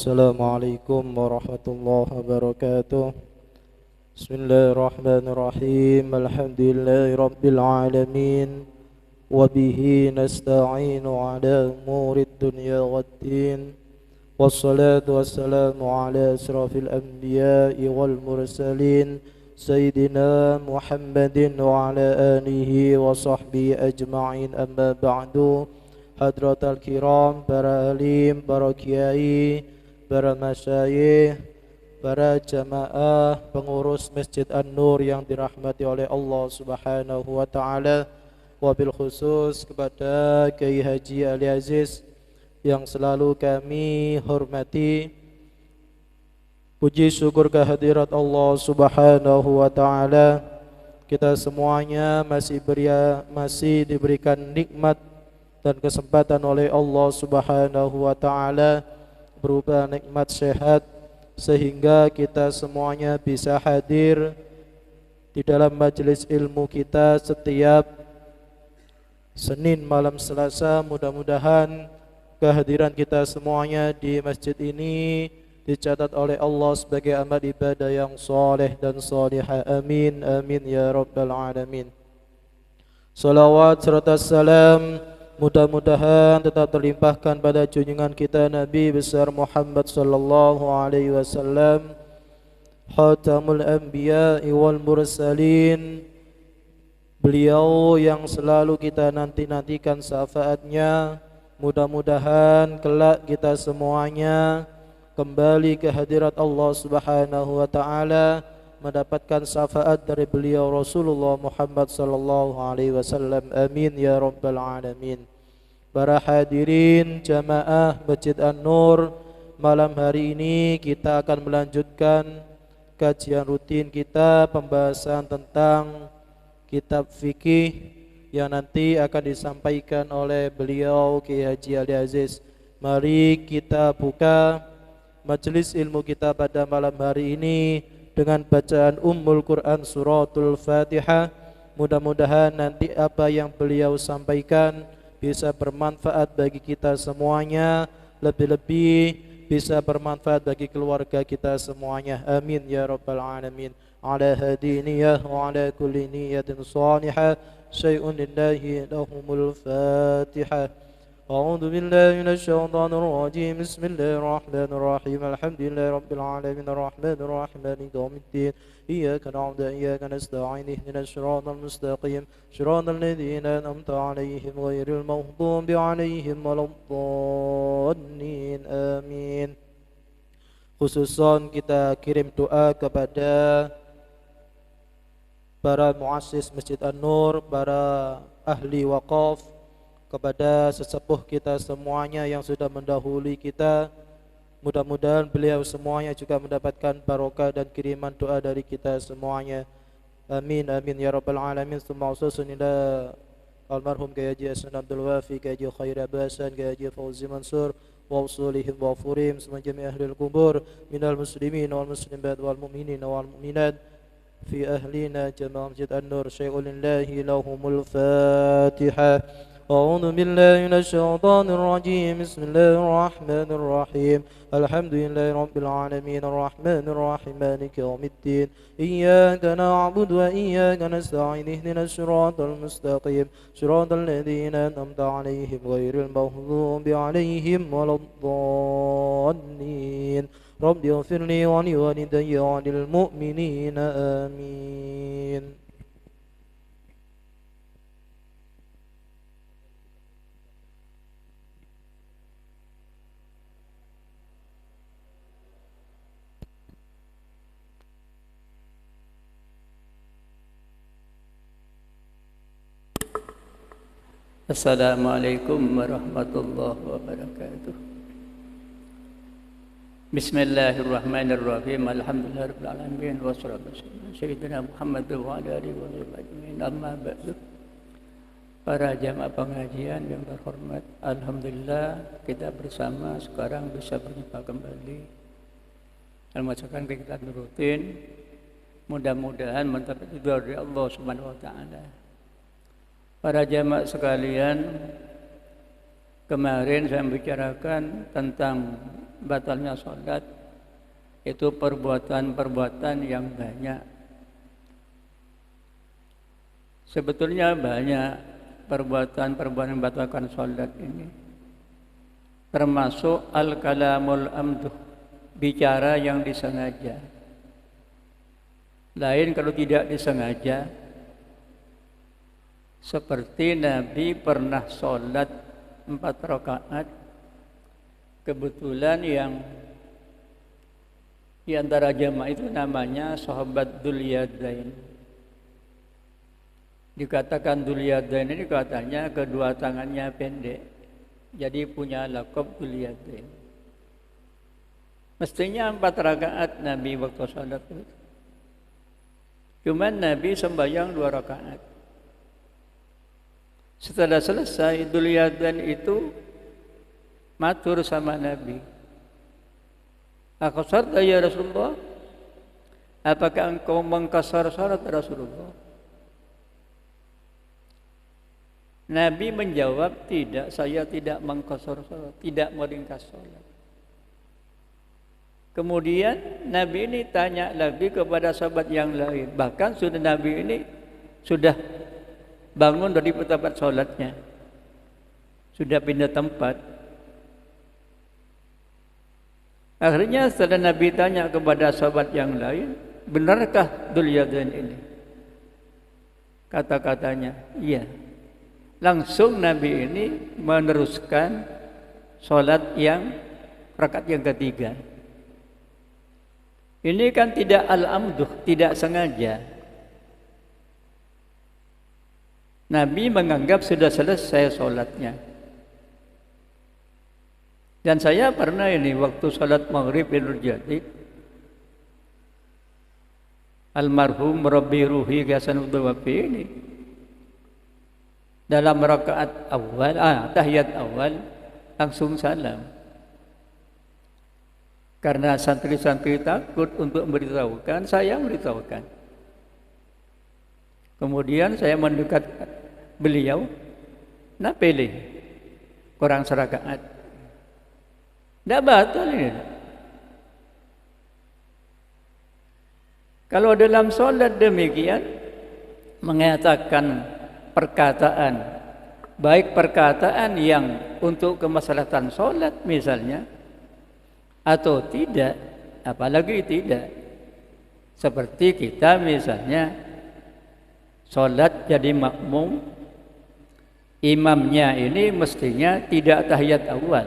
Assalamualaikum warahmatullahi wabarakatuh. Bismillahirrahmanirrahim. Alhamdulillahi rabbil alamin. Wabihi nasta'inu ala umurid dunya waddin. Wassalatu wassalamu ala asrafil anbiya'i wal mursalin, Sayyidina Muhammadin wa ala alihi wa sahbihi ajma'in. Amma ba'du. Hadratal kiram, para alim, para kiai, para masyayikh, para jamaah pengurus Masjid An-Nur yang dirahmati oleh Allah Subhanahu wa taala, wabil khusus kepada Kiai Haji Ali Aziz yang selalu kami hormati. Puji syukur kehadirat Allah Subhanahu wa taala, kita semuanya masih diberikan nikmat dan kesempatan oleh Allah Subhanahu wa taala berupa nikmat sehat, sehingga kita semuanya bisa hadir di dalam majelis ilmu kita setiap Senin malam Selasa. Mudah-mudahan kehadiran kita semuanya di masjid ini dicatat oleh Allah sebagai amal ibadah yang soleh dan solihah. Amin, amin ya rabbal alamin. Salawat serta salam mudah-mudahan tetap terlimpahkan pada junjungan kita Nabi besar Muhammad sallallahu alaihi wasallam, Khatamul Anbiya wal Mursalin. Beliau yang selalu kita nanti-nantikan syafaatnya. Mudah-mudahan kelak kita semuanya kembali ke hadirat Allah Subhanahu wa taala, mendapatkan syafaat dari beliau Rasulullah Muhammad sallallahu alaihi wasallam. Amin ya rabbal alamin. Para hadirin jamaah Masjid An-Nur, malam hari ini kita akan melanjutkan kajian rutin kita, pembahasan tentang kitab fikih yang nanti akan disampaikan oleh beliau Kiai Haji Ali Aziz. Mari kita buka majelis ilmu kita pada malam hari ini dengan bacaan Ummul Quran Suratul Fatihah. Mudah-mudahan nanti apa yang beliau sampaikan bisa bermanfaat bagi kita semuanya, lebih-lebih bisa bermanfaat bagi keluarga kita semuanya. Amin ya rabbal alamin. Ala hadi niyah wa ala kulli niyatin salihah. Syai'un lillahi lahumul Fatihah. أعوذ بالله من الشيطان الرجيم. بسم الله الرحمن الرحيم. الحمد لله رب العالمين الرحمن الرحيم مالك يوم الدين. إياك نعبد وإياك نستعين اهدنا الصراط المستقيم صراط الذين أنعمت عليهم غير المغضوب عليهم ولا الضالين. آمين. Khususon kita kirim doa kepada para muassis Masjid An-Nur, para ahli waqaf, kepada sesepuh kita semuanya yang sudah mendahului kita. Mudah-mudahan beliau semuanya juga mendapatkan barokah dan kiriman doa dari kita semuanya. Amin, amin ya rabbal alamin. Tsumma ususun ila almarhum Kiai Haji Hasan Abdul Wafi, Kiai Haji Khair Abasan, Kiai Haji Fauzi Mansur, wa usulihim wa furim, semua jami ahli al-kubur minal muslimin wal muslimat wal mu'minin wal mu'minat fi ahlina jamaah Masjid An-Nur. Syai'un lillahi lahumul Fatihah. أعوذ بالله من الشيطان الرجيم. بسم الله الرحمن الرحيم. الحمد لله رب العالمين الرحمن الرحيم مالك يوم الدين. إياك نعبد وإياك نستعين اهدنا الصراط المستقيم صراط الذين أنعمت عليهم غير المغضوب عليهم ولا الضالين. رب اغفر لي ولوالدي وللمؤمنين آمين. Assalamualaikum warahmatullahi wabarakatuh. Bismillahirrahmanirrahim. Alhamdulillahirabbil alamin wassalatu wassalamu ala sayyidina Muhammad wa ala alihi wa sahbihi ajmain. Amma ba'du. Para jamaah pengajian yang terhormat, alhamdulillah kita bersama sekarang bisa berjumpa kembali melaksanakan kegiatan rutin. Mudah-mudahan mendapat ridha dari Allah Subhanahu wa taala. Para jamaah sekalian, kemarin saya membicarakan tentang batalnya sholat itu perbuatan-perbuatan yang banyak. Sebetulnya banyak perbuatan-perbuatan yang batalkan sholat ini, termasuk al-kalamul amduh, bicara yang disengaja. Lain kalau tidak disengaja, seperti Nabi pernah sholat 4 rakaat, kebetulan yang di antara jamaah itu namanya sahabat Dzul Yadain. Dikatakan Dzul Yadain ini katanya kedua tangannya pendek, jadi punya laqab Dzul Yadain. Mestinya 4 rakaat Nabi waktu sholat itu. Cuman Nabi sembahyang 2 rakaat. Setelah selesai, Dzul Yadain itu matur sama Nabi, "Aqsarta ya Rasulullah? Apakah engkau mengkasar salat Rasulullah?" Nabi menjawab, "Tidak, saya tidak mengkasar salat, tidak meringkas salat." Kemudian Nabi ini tanya lagi kepada sahabat yang lain. Bahkan Nabi ini sudah bangun dari tempat sholatnya, sudah pindah tempat. Akhirnya setelah Nabi tanya kepada sahabat yang lain, "Benarkah Dzul Yadain ini?" Kata-katanya, "Iya." Langsung Nabi ini meneruskan sholat yang rakaat yang ketiga. Ini kan tidak al-amduh, tidak sengaja. Nabi menganggap sudah selesai sholatnya. Dan saya pernah ini waktu sholat maghrib di Nurjati, almarhum Rabbi Ruhi Hasanuddin Wafi ini dalam rakaat awal, tahiyat awal langsung salam. Karena santri-santri takut untuk memberitahukan, saya memberitahukan. Kemudian saya mendekat beliau, "Nah pilih kurang serakaat." Tidak batal ini. Kalau dalam sholat demikian mengatakan perkataan, baik perkataan yang untuk kemaslahatan sholat misalnya, atau tidak, apalagi tidak. Seperti kita misalnya sholat jadi makmum, imamnya ini mestinya tidak tahiyat awal,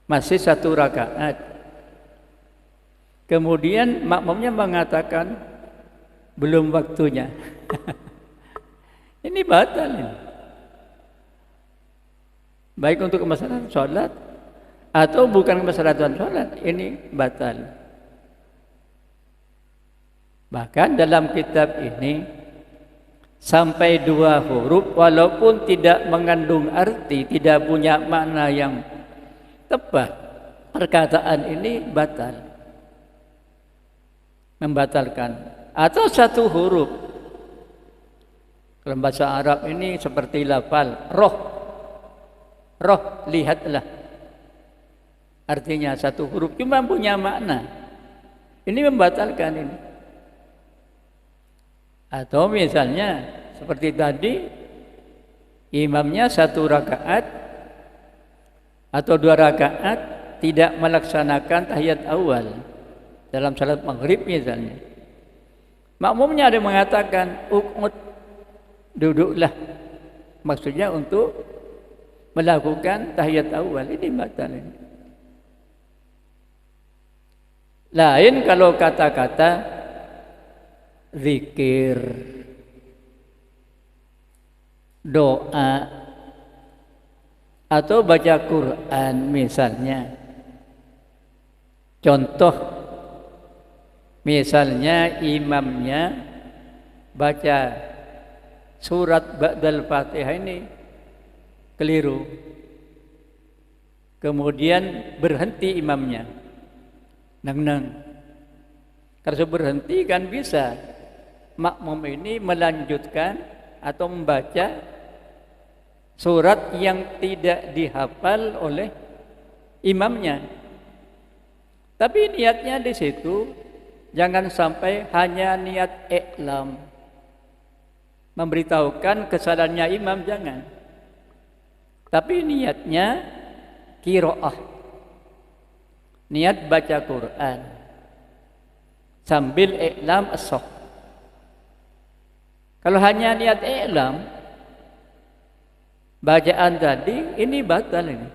masih 1 rakaat. Kemudian makmumnya mengatakan belum waktunya. Ini batal ini. Baik untuk kemaslahatan sholat atau bukan kemaslahatan sholat, ini batal. Bahkan dalam kitab ini sampai 2 huruf walaupun tidak mengandung arti, tidak punya makna yang tepat, perkataan ini batal, membatalkan. Atau 1 huruf, dalam bahasa Arab ini seperti lafal roh, roh lihatlah, artinya 1 huruf cuma punya makna, ini membatalkan ini. Atau misalnya seperti tadi, imamnya 1 rakaat atau 2 rakaat tidak melaksanakan tahiyat awal dalam salat maghrib misalnya. Makmumnya ada mengatakan uqud, duduklah, maksudnya untuk melakukan tahiyat awal, ini batal ini. Lain kalau kata-kata zikir, doa, atau baca Quran misalnya. Contoh, misalnya imamnya baca surat ba'dal Fatihah ini keliru, kemudian berhenti imamnya, nang-nang. Kalau berhenti kan bisa makmum ini melanjutkan atau membaca surat yang tidak dihafal oleh imamnya. Tapi niatnya di situ jangan sampai hanya niat i'lam, memberitahukan kesalahannya imam, jangan. Tapi niatnya qiraah, niat baca Quran sambil i'lam as-sah. Kalau hanya niat i'lam, bacaan tadi ini batal ini.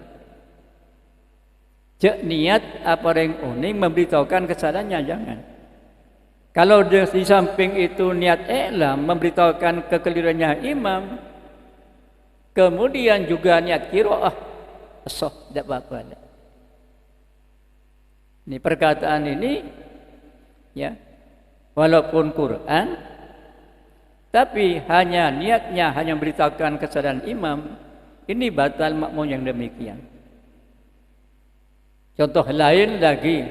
Cek niat apa yang uning memberitahukan kesalahannya, jangan. Kalau di samping itu niat i'lam memberitahukan kekeliruannya imam, kemudian juga niat qiraah, sah, tidak apa-apa. Ini perkataan ini ya, walaupun Quran, tapi hanya niatnya hanya memberitahukan kesalahan imam, ini batal makmum yang demikian. Contoh lain lagi,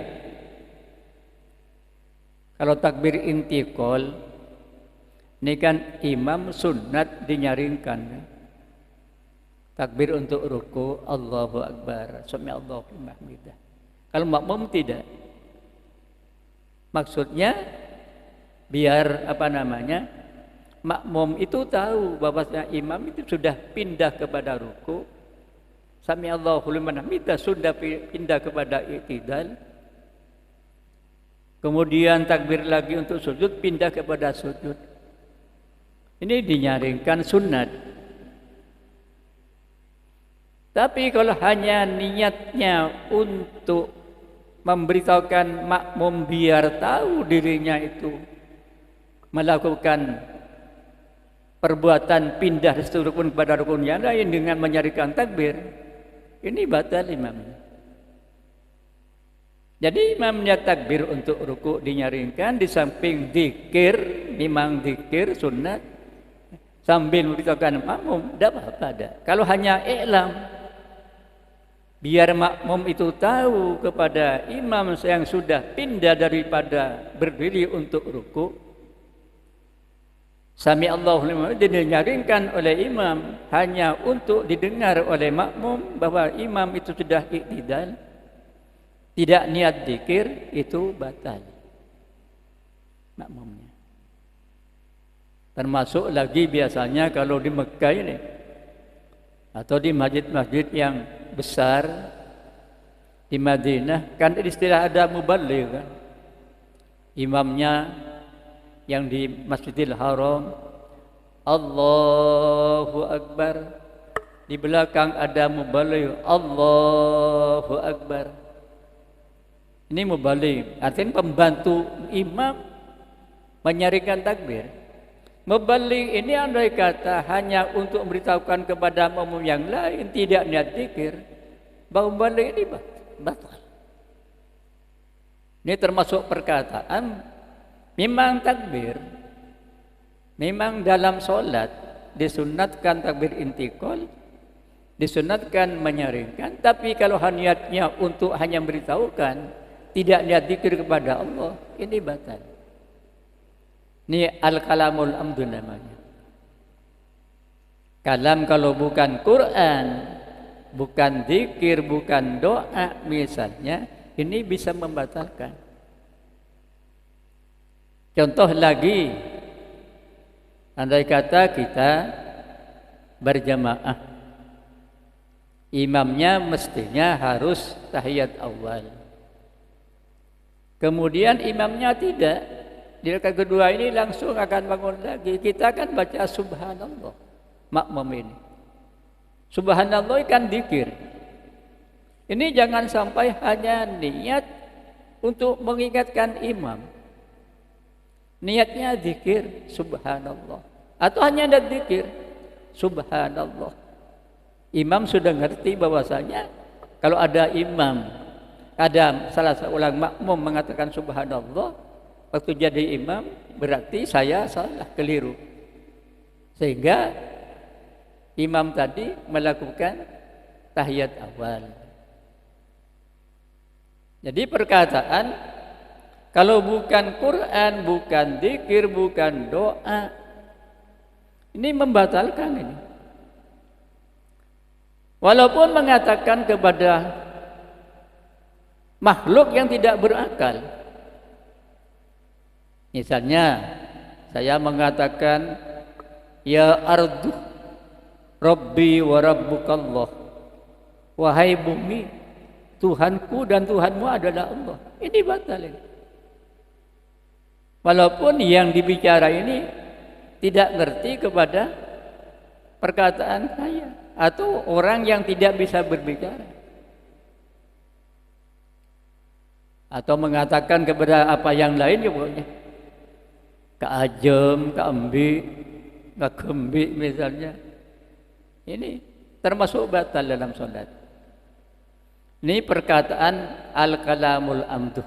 kalau takbir intiqal, ini kan imam sunat dinyaringkan. Takbir untuk ruku, Allahu Akbar, sami Allahu liman hamidah. Kalau makmum tidak. Maksudnya biar makmum itu tahu bahwasanya imam itu sudah pindah kepada ruku, sami Allahu liman hamidah, sudah pindah kepada i'tidal. Kemudian takbir lagi untuk sujud, pindah kepada sujud. Ini dinyaringkan sunat. Tapi kalau hanya niatnya untuk memberitahukan makmum biar tahu dirinya itu melakukan perbuatan pindah dari satu rukun kepada rukun yang lain dengan menyaringkan takbir, ini batal imamnya. Jadi imam niat takbir untuk ruku dinyaringkan, di samping zikir, memang zikir sunat, sambil memberitahukan makmum, tidak apa-apa ada. Kalau hanya i'lam, biar makmum itu tahu kepada imam yang sudah pindah daripada berdiri untuk ruku, sami Allahu liman hamidah, dinyaringkan oleh imam hanya untuk didengar oleh makmum bahwa imam itu sudah i'tidal, tidak niat zikir, itu batal makmumnya. Termasuk lagi biasanya kalau di Mekah ini atau di masjid-masjid yang besar di Madinah, kan istilah ada muballigh kan. Imamnya yang di Masjidil Haram, Allahu Akbar, di belakang ada muballigh, Allahu Akbar. Ini muballigh, artinya pembantu imam menyaringkan takbir. Muballigh ini andai kata hanya untuk memberitahukan kepada makmum yang lain, tidak niat zikir, bahwa muballigh ini batal. Ini termasuk perkataan memang takbir, memang dalam solat disunatkan takbir intiqal, disunatkan menyaringkan, tapi kalau niatnya untuk hanya memberitahukan, tidak niat zikir kepada Allah, ini batal. Ini al-kalamul amdu namanya. Kalam kalau bukan Quran, bukan zikir, bukan doa misalnya, ini bisa membatalkan. Contoh lagi, andai kata kita berjamaah, imamnya mestinya harus tahiyat awal. Kemudian imamnya tidak, di rakaat kedua ini langsung akan bangun lagi. Kita akan baca subhanallah, makmum ini. Subhanallah kan zikir. Ini jangan sampai hanya niat untuk mengingatkan imam. Niatnya zikir subhanallah, atau hanya ada zikir subhanallah. Imam sudah ngerti bahwasanya kalau ada imam, ada salah seorang makmum mengatakan subhanallah waktu jadi imam, berarti saya salah, keliru. Sehingga imam tadi melakukan tahiyat awal. Jadi perkataan kalau bukan Quran, bukan zikir, bukan doa, ini membatalkan ini. Walaupun mengatakan kepada makhluk yang tidak berakal. Misalnya saya mengatakan ya ardu Rabbi wa rabbukallah, wahai bumi, Tuhanku dan Tuhanmu adalah Allah. Ini batal ini. Walaupun yang dibicara ini tidak ngerti kepada perkataan saya atau orang yang tidak bisa berbicara, atau mengatakan kepada apa yang lain ya pokoknya keajem, keambi, kegembik misalnya. Ini termasuk batal dalam sholat. Ini perkataan al-kalamul amduh,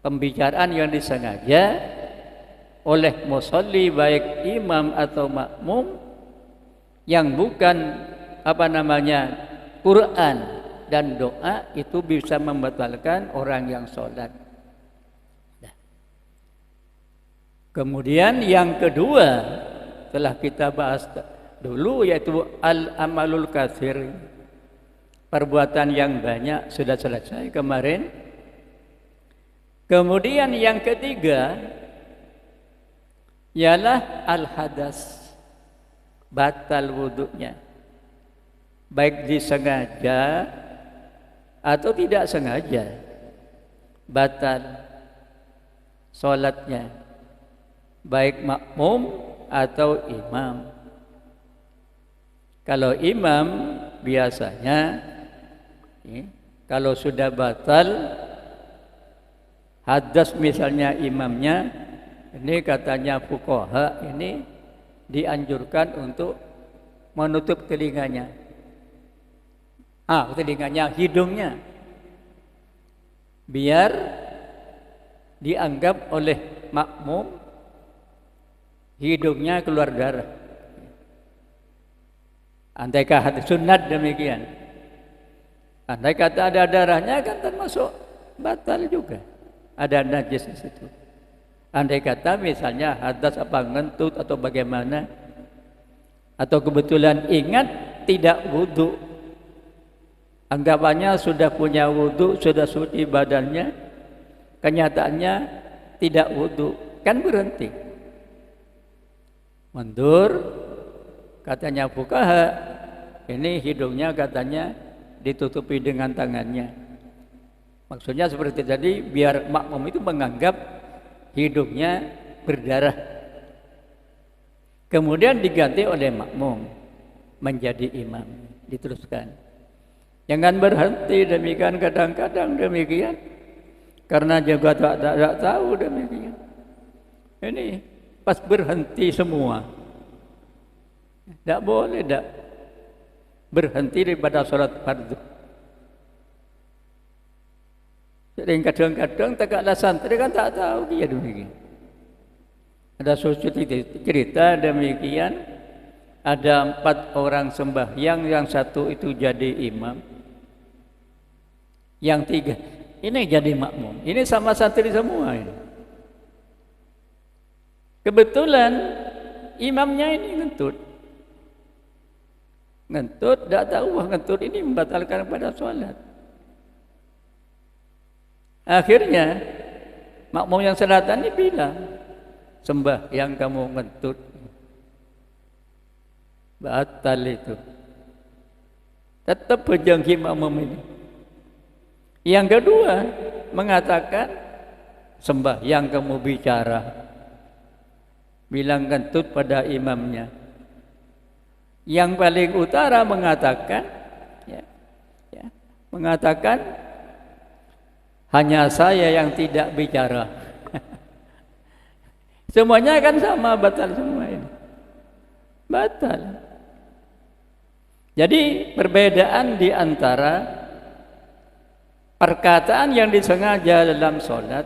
pembicaraan yang disengaja oleh musolli baik imam atau makmum yang bukan Quran dan doa, itu bisa membatalkan orang yang sholat. Kemudian yang kedua telah kita bahas dulu, yaitu al-amalul katsir, perbuatan yang banyak, sudah selesai kemarin. Kemudian yang ketiga ialah al-hadas, batal wudunya, baik disengaja atau tidak sengaja, batal sholatnya, baik makmum atau imam. Kalau imam biasanya kalau sudah batal hadas misalnya imamnya, ini katanya fuqaha ini dianjurkan untuk menutup telinganya. Telinganya, hidungnya, biar dianggap oleh makmum hidungnya keluar darah. Andai kata sunat demikian. Andai kata ada darahnya kan termasuk batal juga. Ada najis di situ. Andai kata misalnya hadas apa ngentut atau bagaimana, atau kebetulan ingat tidak wudu, anggapannya sudah punya wudu, sudah suci badannya, kenyataannya tidak wudu, kan berhenti. Mundur, katanya fuqaha, ini hidungnya katanya ditutupi dengan tangannya. Maksudnya seperti tadi, biar makmum itu menganggap hidungnya berdarah. Kemudian diganti oleh makmum menjadi imam, diteruskan. Jangan berhenti demikian, kadang-kadang demikian, karena juga tak tahu demikian. Ini pas berhenti semua. Tidak boleh tidak berhenti daripada sholat fardu. Sering kadang-kadang tegaklah santri kan tak tahu dia demikian. Ada suatu cerita demikian, ada 4 orang sembahyang, yang satu itu jadi imam, yang 3 ini jadi makmum. Ini sama santri semua ini. Kebetulan imamnya ini ngentut, tidak tahu ngentut ini membatalkan pada sholat. Akhirnya makmum yang selatan ini bilang, sembahyang kamu ngentut, batal itu. Tetap berjangki makmum ini. Yang kedua mengatakan, sembahyang kamu bicara, bilang kentut pada imamnya. Yang paling utara mengatakan, mengatakan hanya saya yang tidak bicara. Semuanya kan sama, batal semua ini. Batal. Jadi perbedaan di antara perkataan yang disengaja dalam sholat,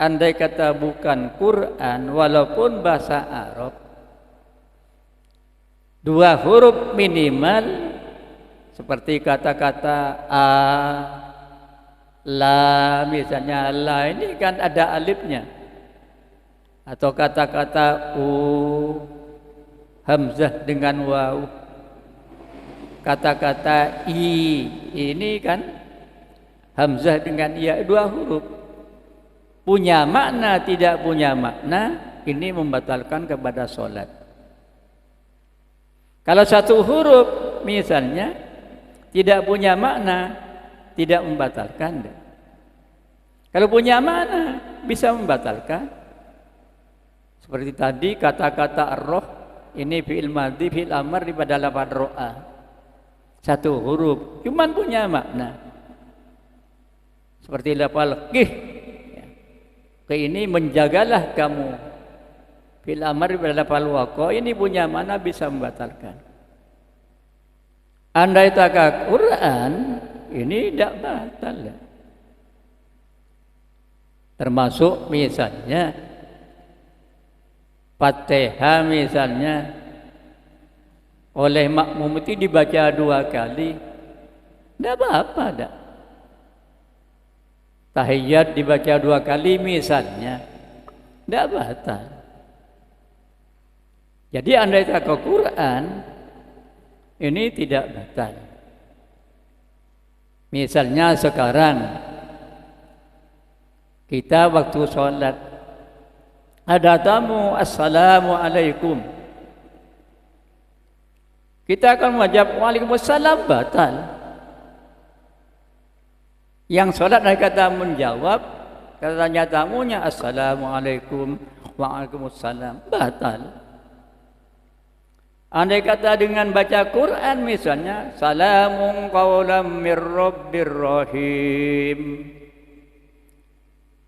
andai kata bukan Quran, walaupun bahasa Arab, 2 huruf minimal, seperti kata-kata a, la, misalnya la ini kan ada alifnya, atau kata-kata u, hamzah dengan waw, kata-kata i ini kan Hamzah dengan ya, dua huruf. Punya makna, tidak punya makna, ini membatalkan kepada sholat. Kalau satu huruf misalnya tidak punya makna, tidak membatalkan. Kalau punya makna, bisa membatalkan. Seperti tadi kata-kata ar-roh, ini fi'il madhi, fi'il amr pada lafaz ro'a. Satu huruf, cuman punya makna. Seperti lafaz qih. Ini menjagalah kamu. Fil amr pada lafaz waqa, ini punya makna bisa membatalkan. Andai tak Quran, ini tidak batal. Termasuk misalnya Fatihah misalnya oleh makmum itu dibaca 2 kali, tidak apa-apa, tidak. Tahiyat dibaca 2 kali misalnya, tidak batal. Jadi andai tak Quran, ini tidak batal. Misalnya sekarang kita waktu sholat ada tamu, assalamualaikum, kita akan menjawab waalaikumsalam, batal. Yang sholat dari kata menjawab, katanya tamunya assalamualaikum, waalaikumsalam, batal. Andai kata dengan baca Quran misalnya salamun qaulam mir rabbir rahim,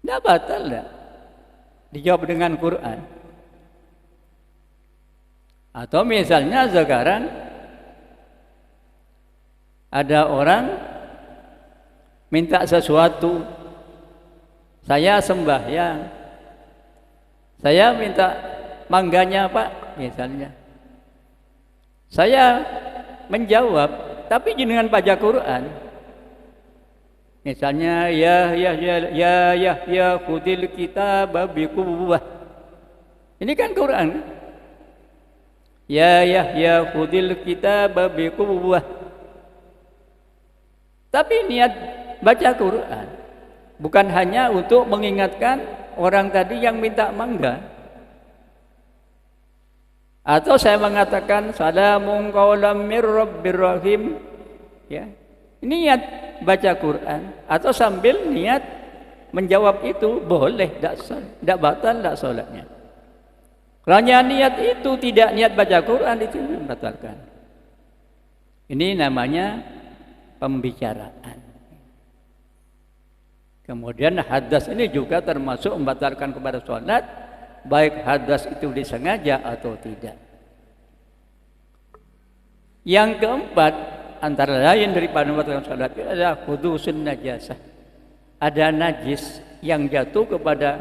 tidak batal, tidak. Dijawab dengan Quran. Atau misalnya sekarang ada orang minta sesuatu, saya sembahyang, saya minta mangganya Pak misalnya, saya menjawab tapi dengan baca Quran. Misalnya ya khudil kitab biquwwah. Ini kan Quran. Ya khudil kitab biquwwah. Tapi niat baca Quran bukan hanya untuk mengingatkan orang tadi yang minta mangga. Atau saya mengatakan salamun qaulam mir rabbir rahim, ya. Ini niat baca Quran atau sambil niat menjawab itu boleh, tidak batal, tidak sholatnya. Kalau niat itu tidak niat baca Quran, itu membatalkan. Ini namanya pembicaraan. Kemudian hadas ini juga termasuk membatalkan kepada sholat, baik hadas itu disengaja atau tidak. Yang keempat, antara lain daripada membatalkan sholat itu adalah hudusun najasah. Ada najis yang jatuh kepada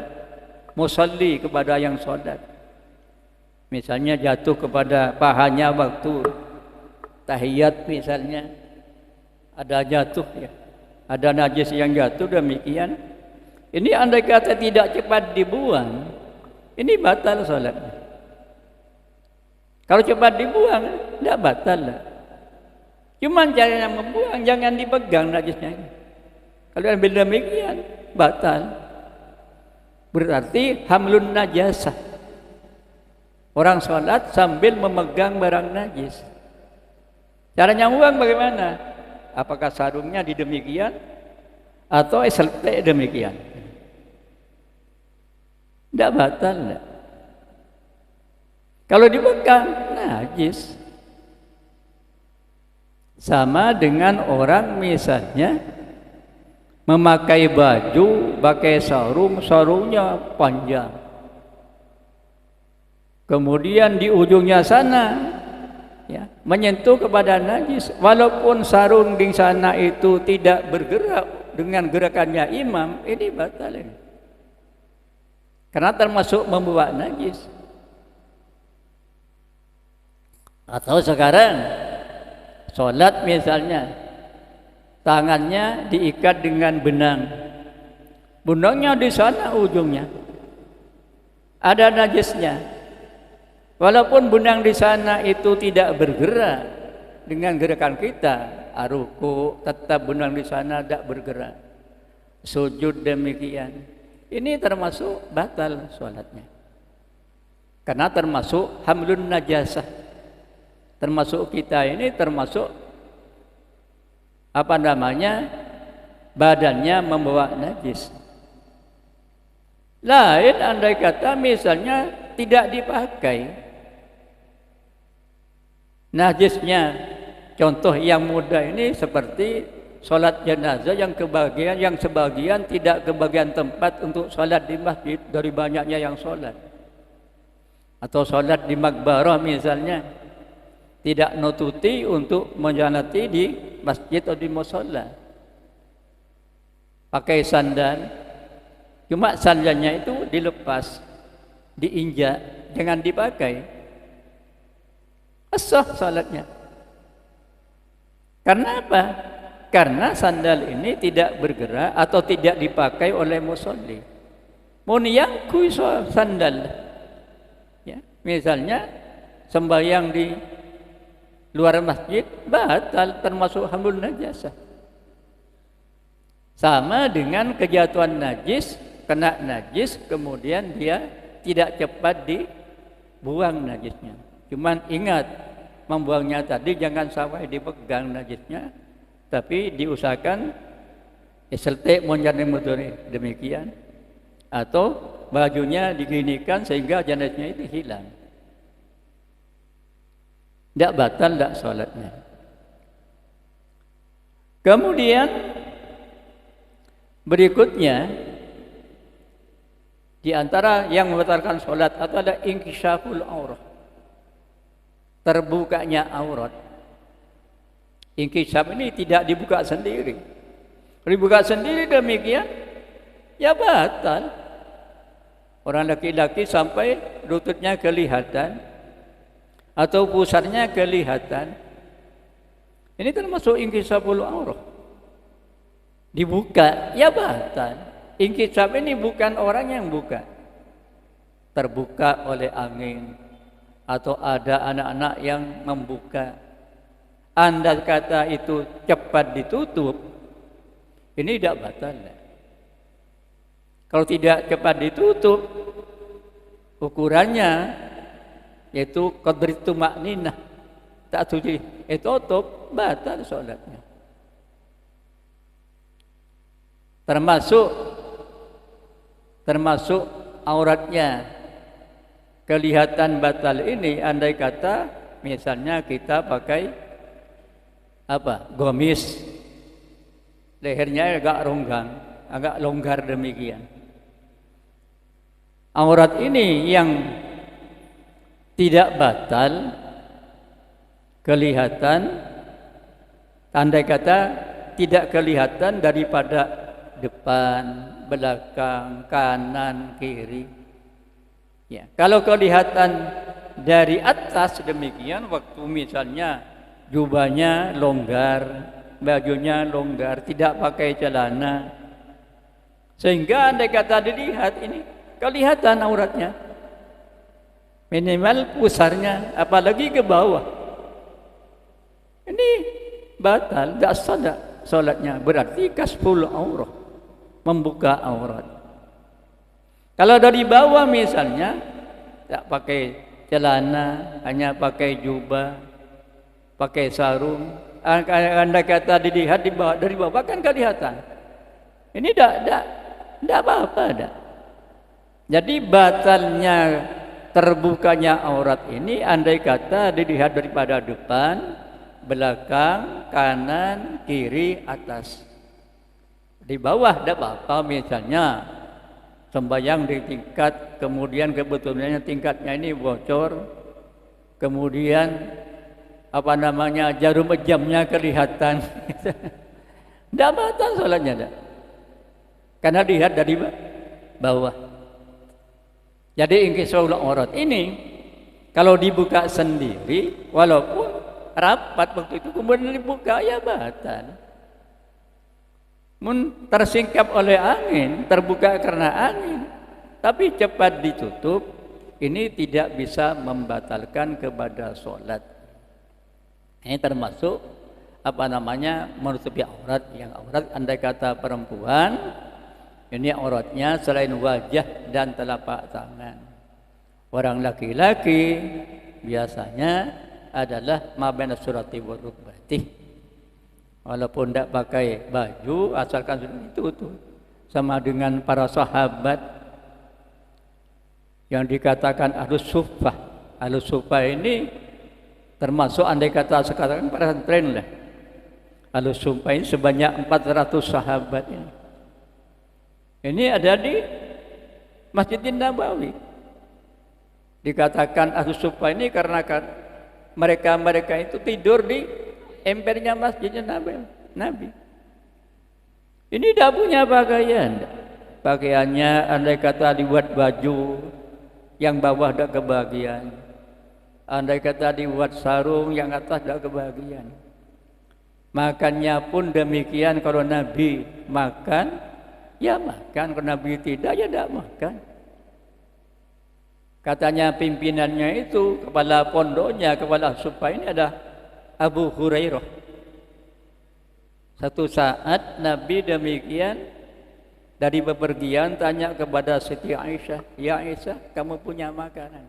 musalli, kepada yang sholat. Misalnya jatuh kepada pahanya waktu tahiyat misalnya, ada jatuh ya, ada najis yang jatuh demikian. Ini andai kata tidak cepat dibuang, ini batal sholatnya. Kalau cepat dibuang, tidak batal lah. Cuman caranya membuang, jangan dipegang najisnya. Kalau ambil demikian, batal. Berarti hamlun najasah. Orang sholat sambil memegang barang najis. Caranya buang bagaimana? Apakah sarungnya di demikian atau seltek demikian? Tidak batal, tidak. Kalau dipegang najis. Sama dengan orang misalnya memakai baju, pakai sarung, sarungnya panjang. Kemudian di ujungnya sana ya, menyentuh kepada najis. Walaupun sarung di sana itu tidak bergerak dengan gerakannya imam, ini batal ini. Karena termasuk membawa najis. Atau sekarang sholat misalnya tangannya diikat dengan benang, benangnya di sana ujungnya ada najisnya. Walaupun benang di sana itu tidak bergerak dengan gerakan kita, ruku, tetap benang di sana tidak bergerak. sujud demikian. Ini termasuk batal sholatnya. Karena termasuk hamlun najasah. Termasuk kita ini termasuk badannya membawa najis. Lain andai kata misalnya tidak dipakai najisnya. Contoh yang mudah ini seperti sholat jenazah yang sebagian tidak kebagian tempat untuk sholat di masjid dari banyaknya yang sholat. Atau sholat di makbarah misalnya tidak nututi untuk menjalati di masjid atau di mushola. Pakai sandal, cuma sandalnya itu dilepas, diinjak, jangan dipakai. Sah salatnya. Karena apa? Karena sandal ini tidak bergerak atau tidak dipakai oleh musolli. Mun yang kui sandal. Ya, misalnya sembahyang di luar masjid batal, termasuk hamlun najasah. Sama dengan kejatuhan najis, kena najis kemudian dia tidak cepat dibuang najisnya. Cuman ingat, membuangnya tadi jangan sampai dipegang najisnya, tapi diusahakan seltek monjane mutune demikian, atau bajunya diginikan sehingga najisnya itu hilang. Tidak batal, tidak sholatnya. Kemudian berikutnya di antara yang membatalkan sholat atau ada inkishaful aurat, terbukanya aurat. Inkishaf ini tidak dibuka sendiri. Dibuka sendiri demikian, ya batal. Orang laki-laki sampai lututnya kelihatan atau pusarnya kelihatan. Ini termasuk inkishaful aurat. Dibuka, ya batal. Inkishaf ini bukan orang yang buka. Terbuka oleh angin atau ada anak-anak yang membuka. Andai kata itu cepat ditutup, ini tidak batal. Kalau tidak cepat ditutup, ukurannya yaitu qadritu makninah, tak suci tutup, batal sholatnya. Termasuk auratnya kelihatan batal ini andai kata misalnya kita pakai gamis, lehernya agak longgar demikian. Aurat ini yang tidak batal kelihatan, andai kata tidak kelihatan daripada depan, belakang, kanan, kiri. Ya, kalau kelihatan dari atas demikian, waktu misalnya jubahnya longgar, bajunya longgar, tidak pakai celana, sehingga andai kata dilihat ini kelihatan auratnya, minimal pusarnya, apalagi ke bawah, ini batal, tidak sah sholatnya. Berarti kasful aurat, membuka aurat. Kalau dari bawah misalnya tak pakai celana, hanya pakai jubah, pakai sarung, anda kata dilihat dari bawah kan kelihatan. Ini tidak apa-apa dah. Jadi batalnya terbukanya aurat ini andai kata dilihat daripada depan, belakang, kanan, kiri, atas. Di bawah tidak apa-apa, misalnya sembahyang di tingkat, kemudian kebetulannya tingkatnya ini bocor, kemudian jarum jamnya kelihatan. Tidak batal sholatnya, karena dilihat dari bawah. Jadi inkishaful aurat ini kalau dibuka sendiri, walaupun rapat waktu itu kemudian dibuka, ya batal. Tersingkap oleh angin, terbuka karena angin, tapi cepat ditutup, ini tidak bisa membatalkan kepada sholat. Ini termasuk menutupi aurat. Yang aurat andai kata perempuan Ini auratnya selain wajah dan telapak tangan. Orang laki-laki biasanya adalah ma baina surati wa rukbati. Walaupun tidak pakai baju, asalkan sudah ditutup. Sama dengan para sahabat yang dikatakan ahlus suffah. Ahlus suffah ini termasuk andai kata sekarang pesantren lah. Ahlus suffah ini sebanyak 400 sahabat ini. Ini ada di Masjidin Nabawi. Dikatakan ahlus suffah ini karena mereka itu tidur di empernya Masjidin Nabi. Ini tidak punya pakaian. Pakaiannya andai kata dibuat baju, yang bawah tidak kebagian. Andai kata dibuat sarung, yang atas tidak kebagian. Makannya pun demikian. Kalau Nabi makan, ya makan. Kalau Nabi tidak, ya tidak makan. Katanya pimpinannya itu, kepala pondoknya, kepala sumpah ini ada Abu Hurairah. Satu saat Nabi demikian dari bepergian tanya kepada Siti Aisyah, "Ya Aisyah, kamu punya makanan?"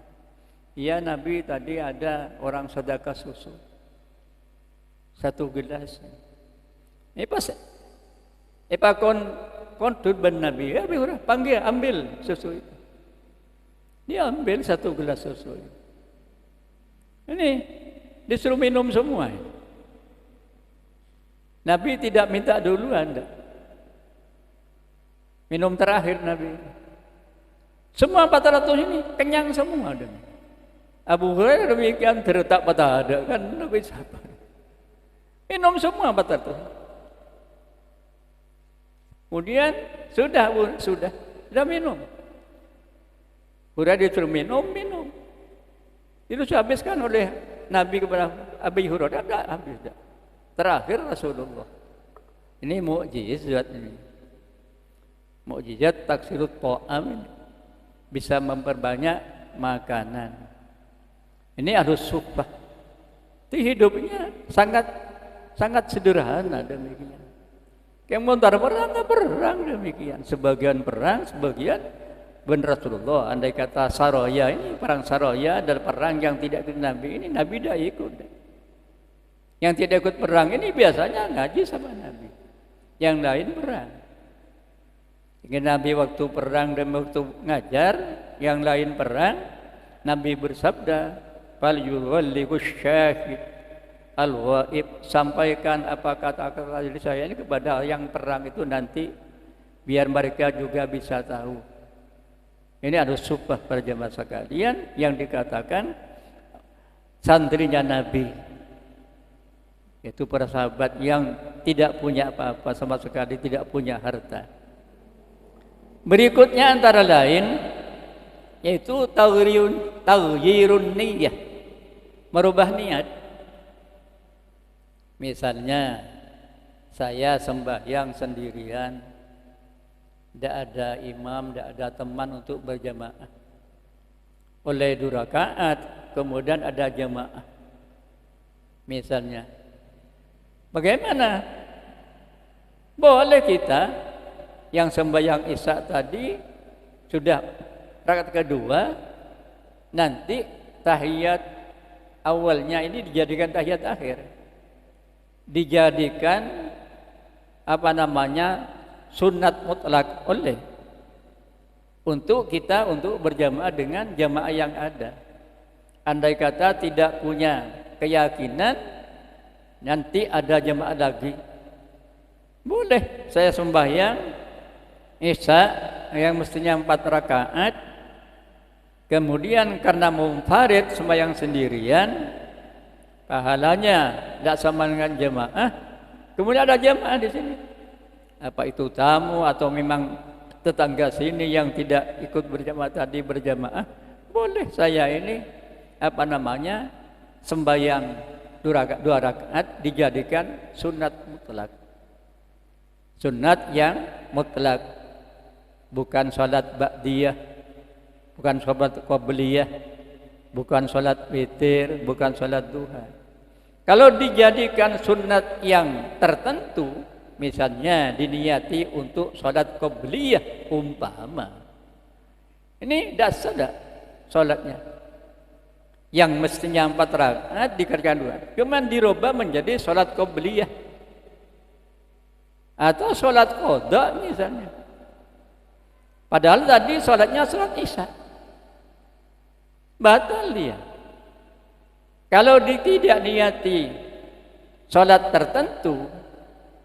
"Ya Nabi, tadi ada orang sedekah susu 1 gelas." Ini pas kontud ben Nabi, ya Hurairah, panggil, ambil susu itu. Dia ambil 1 gelas susu itu. Ini disuruh minum semua. Nabi tidak minta duluan, enggak. Minum terakhir Nabi. Semua 400 ini kenyang semua. Abu Hurairah demikian terletak pada ada kan Nabi sabar. Minum semua 400. Kemudian sudah minum. Udah disuruh minum. Itu dihabiskan oleh Nabi kepada Abu Hurairah, tidak habis. Terakhir Rasulullah. Ini mukjizat ini. Mukjizat taksirut ta'am ini. Bisa memperbanyak makanan. Ini harus sumpah. Itu hidupnya sangat sederhana demikian. Kemudian perang demikian. Sebagian perang, sebagian benar Rasulullah. Andai kata Saroya ini, perang Saroya adalah perang yang tidak ikut Nabi. Ini Nabi tidak ikut. Yang tidak ikut perang ini biasanya ngaji sama Nabi. Yang lain perang. Ingin Nabi waktu perang dan waktu ngajar, yang lain perang, Nabi bersabda, "Fal yuwallihu syahid al-ghaib." Sampaikan apa kata-kata dari saya ini kepada yang perang itu nanti, biar mereka juga bisa tahu. Ini harus sumpah pada jemaah sekalian yang dikatakan santrinya Nabi. Itu para sahabat yang tidak punya apa-apa sama sekali, tidak punya harta. Berikutnya antara lain yaitu taghyirun niyyah, merubah niat. Misalnya saya sembahyang sendirian, tidak ada imam, tidak ada teman untuk berjamaah. Oleh 2 rakaat, kemudian ada jamaah. Misalnya, bagaimana? Boleh kita yang sembahyang Isya tadi sudah rakaat kedua, nanti tahiyat awalnya ini dijadikan tahiyat akhir. Dijadikan sunnat mutlak oleh untuk kita untuk berjamaah dengan jamaah yang ada. Andai kata tidak punya keyakinan nanti ada jamaah lagi, boleh saya sembahyang Isya yang mestinya 4 rakaat, kemudian karena munfarid sembahyang sendirian, pahalanya tidak sama dengan jamaah, kemudian ada jamaah di sini. Apa itu tamu atau memang tetangga sini yang tidak ikut berjamaah tadi berjamaah, boleh saya ini sembahyang 2 rakaat dijadikan sunat mutlak. Sunat yang mutlak, bukan salat ba'diyah, bukan salat qabliyah, bukan salat witir, bukan salat duha. Kalau dijadikan sunat yang tertentu, Misalnya diniati untuk sholat qobliyah umpama. Ini dasar dah sholatnya. Yang mestinya 4 rakaat dikerjakan 2. Cuman dirubah menjadi sholat qobliyah. Atau sholat qada misalnya. Padahal tadi sholatnya sholat isya. Batal dia. Kalau tidak niati sholat tertentu,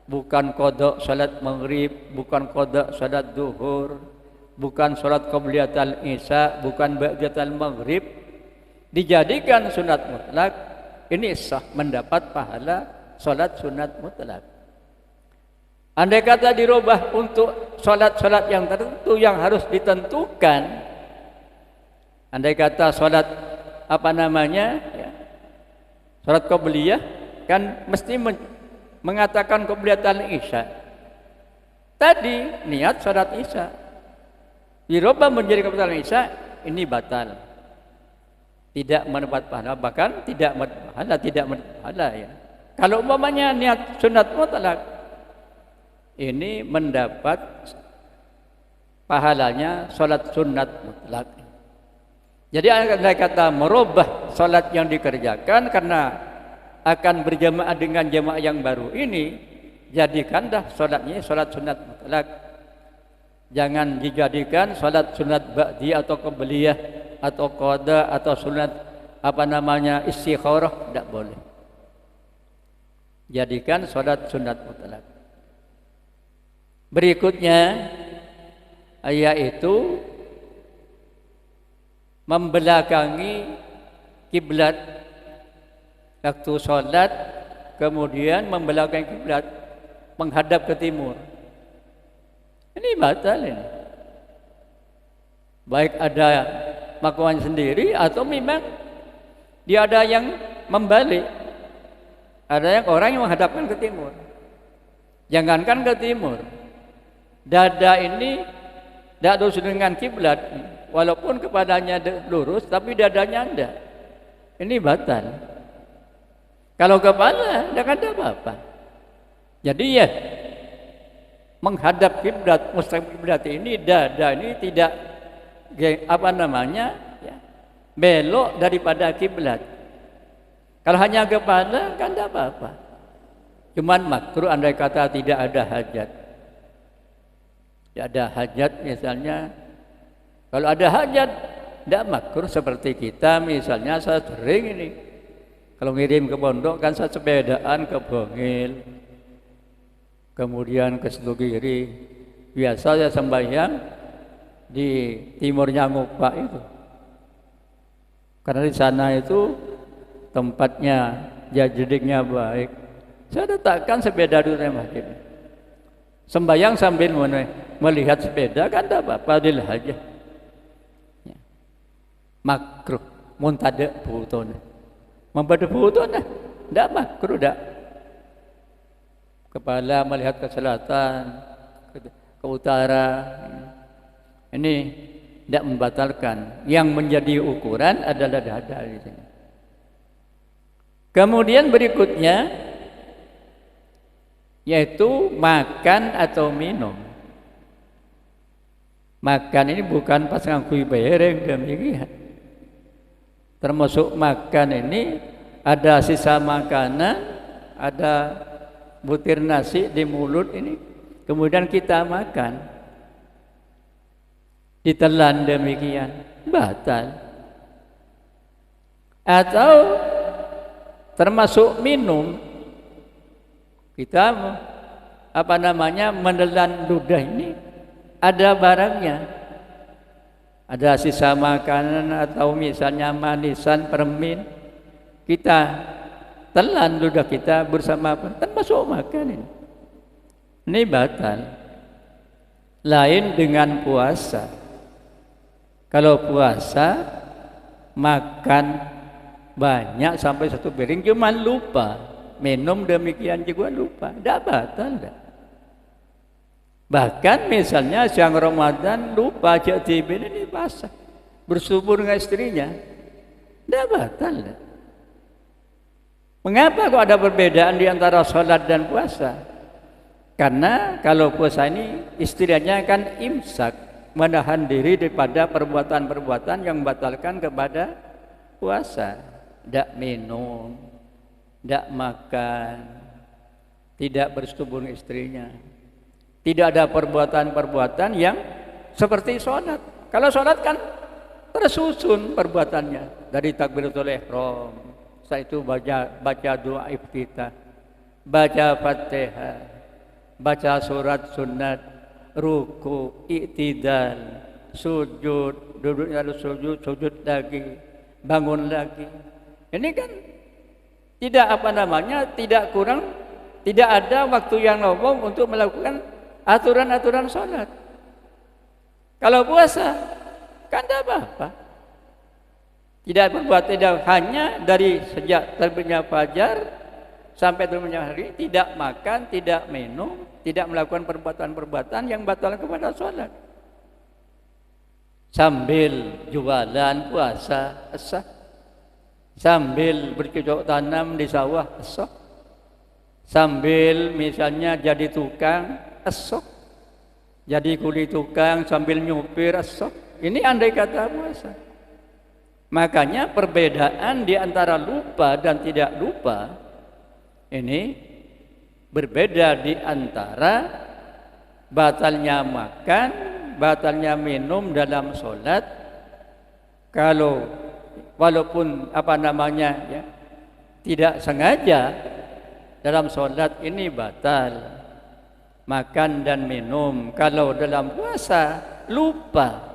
bukan qada sholat maghrib, bukan qada sholat duhur, bukan sholat qobliyatul isya, bukan ba'datul maghrib, dijadikan sunat mutlak, ini sah mendapat pahala sholat sunat mutlak. Andai kata dirubah untuk sholat-sholat yang tertentu yang harus ditentukan, andai kata sholat sholat qobliyah kan mesti mengatakan qobliyatul isya. Tadi niat sholat isya dirubah menjadi qobliyatul isya, ini batal. Tidak mendapat pahala, bahkan tidak mendapat pahala ya. Kalau umpamanya niat sunat mutlak, ini mendapat pahalanya sholat sunat mutlak. Jadi andai kata merubah sholat yang dikerjakan karena akan berjamaah dengan jamaah yang baru ini, jadikanlah sholatnya sholat sunat mutlak. Jangan dijadikan sholat sunat ba'di atau qobliyah atau qada atau sunat istikharah, tidak boleh. Jadikan sholat sunat mutlak. Berikutnya yaitu membelakangi kiblat waktu sholat, kemudian membelakangi kiblat menghadap ke timur. Ini batal ini. Baik ada melakukan sendiri atau memang dia ada yang membalik. Ada yang orang yang menghadapkan ke timur. Jangankan ke timur, dada ini tidak lurus dengan kiblat, walaupun kepadanya lurus, tapi dadanya tidak. Ini batal. Kalau kepala, tidak ada apa-apa. Jadi ya, menghadap kiblat, mustaqim kiblat ini, dada ini tidak belok daripada kiblat. Kalau hanya kepala, kan tidak apa-apa. Cuman makruh andai kata tidak ada hajat. Tidak ada hajat misalnya. Kalau ada hajat, tidak makruh seperti kita misalnya saya sering ini. Kalau ngirim ke pondok kan saya sepedaan ke Bongil. Kemudian ke Selugiri. Biasa saya sembahyang di timurnya Ngupak itu. Karena di sana itu tempatnya jadidiknya baik. Saya letakkan sepeda di masjid. Sembayang sambil melihat sepeda kan tidak apa-apa, dil aja. Ya. Makruh, muntada butona. Mempada butona, tidak makruh dah. Kepala melihat ke selatan, ke utara. Ini tidak membatalkan. Yang menjadi ukuran adalah dada di sini. Kemudian berikutnya yaitu makan atau minum. Makan ini bukan pas ngakui bayareng demikian. Termasuk makan ini ada sisa makanan, ada butir nasi di mulut ini, kemudian kita makan, ditelan demikian, batal. Atau termasuk minum, kita menelan ludah ini ada barangnya, ada sisa makanan atau misalnya manisan permen, kita telan ludah kita bersama termasuk makan ini batal. Lain dengan puasa. Kalau puasa makan banyak sampai 1 piring cuman lupa, minum demikian juga lupa, tidak batal dah. Bahkan misalnya siang Ramadan lupa cek TV ini basah, bersubur dengan istrinya, tidak batal dah. Mengapa kok ada perbedaan di antara sholat dan puasa? Karena kalau puasa ini istilahnya kan imsak, menahan diri daripada perbuatan-perbuatan yang membatalkan kepada puasa. Tidak minum, tidak makan, tidak bersetubuh dengan istrinya. Tidak ada perbuatan-perbuatan yang seperti sholat. Kalau sholat kan tersusun perbuatannya dari takbiratul ihram, setelah itu baca doa iftitah, baca Fatihah, baca surat sunat, ruku, i'tidal, sujud, duduk lalu sujud, sujud lagi, bangun lagi. Ini kan tidak tidak kurang, tidak ada waktu yang lowong untuk melakukan aturan-aturan sholat. Kalau puasa kan tidak apa-apa. Tidak berbuat, tidak hanya dari sejak terbitnya fajar sampai terbitnya hari, tidak makan, tidak minum, tidak melakukan perbuatan-perbuatan yang batal kepada sholat. Sambil jualan puasa sah, sambil bercocok tanam di sawah sah, sambil misalnya jadi tukang sah, jadi kuli tukang sambil nyupir sah. Ini andai kata puasa. Makanya perbedaan di antara lupa dan tidak lupa ini berbeda di antara batalnya makan, batalnya minum dalam sholat. Kalau walaupun tidak sengaja dalam sholat ini batal makan dan minum. Kalau dalam puasa lupa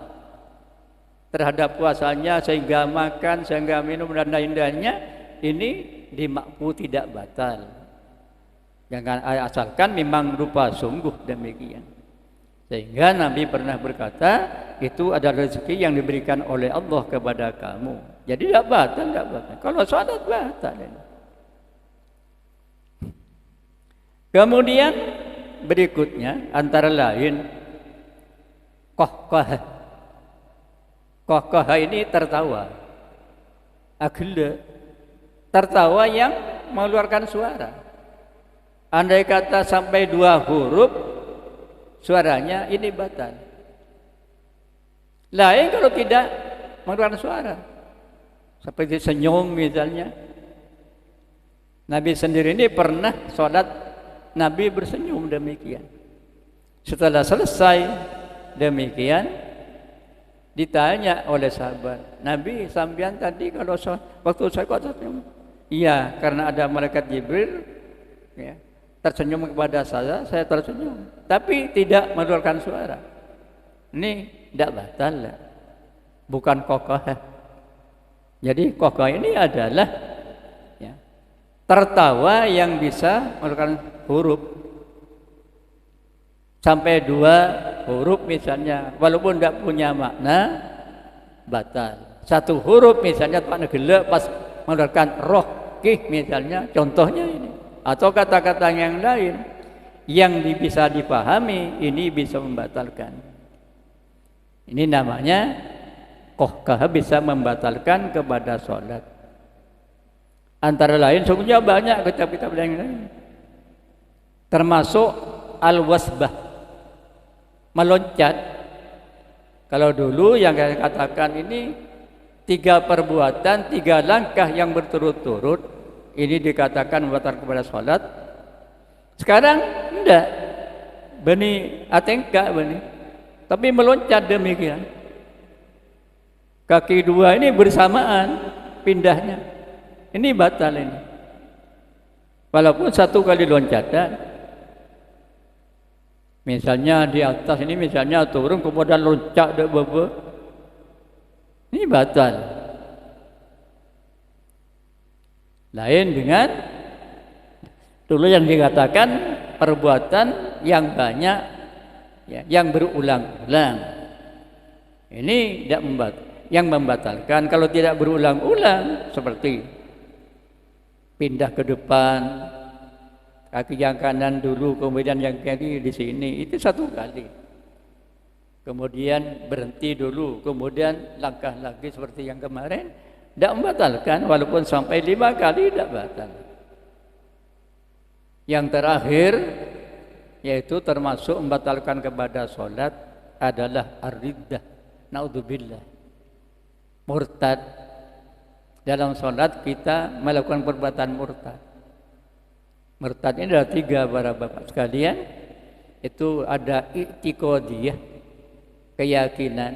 terhadap puasanya sehingga makan, sehingga minum dan lain-lainnya, ini dimakfu tidak batal. Jangan asalkan memang lupa sungguh demikian. Sehingga Nabi pernah berkata, itu adalah rezeki yang diberikan oleh Allah kepada kamu. Jadi tidak batal, tidak batal. Kalau sholat batal. Kemudian berikutnya antara lain qahqah. Qahqah ini tertawa. Agila, tertawa yang mengeluarkan suara. Andai kata sampai 2 huruf suaranya ini batal. Lain kalau tidak mengeluarkan suara, seperti senyum misalnya. Nabi sendiri ini pernah sholat, Nabi bersenyum demikian. Setelah selesai demikian, ditanya oleh sahabat, Nabi sampean tadi kalau waktu saya kok tersenyum? Iya, karena ada malaikat Jibril ya, tersenyum kepada saya tersenyum. Tapi tidak mengeluarkan suara. Ini tidak batal, bukan qahqah. Jadi qahqah ini adalah ya, tertawa yang bisa mengeluarkan huruf sampai 2 huruf misalnya, walaupun tidak punya makna batal. 1 huruf misalnya makna gelak pas mengeluarkan roh kih misalnya, contohnya ini, atau kata-kata yang lain yang bisa dipahami, ini bisa membatalkan. Ini namanya qahqah, bisa membatalkan kepada sholat. Antara lain sebenarnya banyak kitab-kitab yang lain, termasuk al-wasbah, meloncat. Kalau dulu yang saya katakan ini 3 perbuatan, 3 langkah yang berturut-turut, ini dikatakan membatalkan kepada sholat. Sekarang enggak, beni atengka beni, tapi meloncat demikian. Kaki 2 ini bersamaan pindahnya, ini batal ini. Walaupun 1 kali loncatan. Misalnya di atas ini misalnya turun kemudian loncat ke bawah, ini batal. Lain dengan dulu yang dikatakan perbuatan yang banyak ya, yang berulang-ulang. Ini tidak yang membatalkan. Kalau tidak berulang-ulang seperti pindah ke depan, kaki yang kanan dulu, kemudian yang kiri di sini, itu 1 kali. Kemudian berhenti dulu, kemudian langkah lagi seperti yang kemarin, tidak membatalkan, walaupun sampai 5 kali tidak batal. Yang terakhir yaitu termasuk membatalkan kepada sholat adalah ar-riddah, naudzubillah, murtad. Dalam sholat kita melakukan perbuatan murtad. Murtad ini ada 3 para bapak sekalian. Itu ada i'tiqadiyah, keyakinan,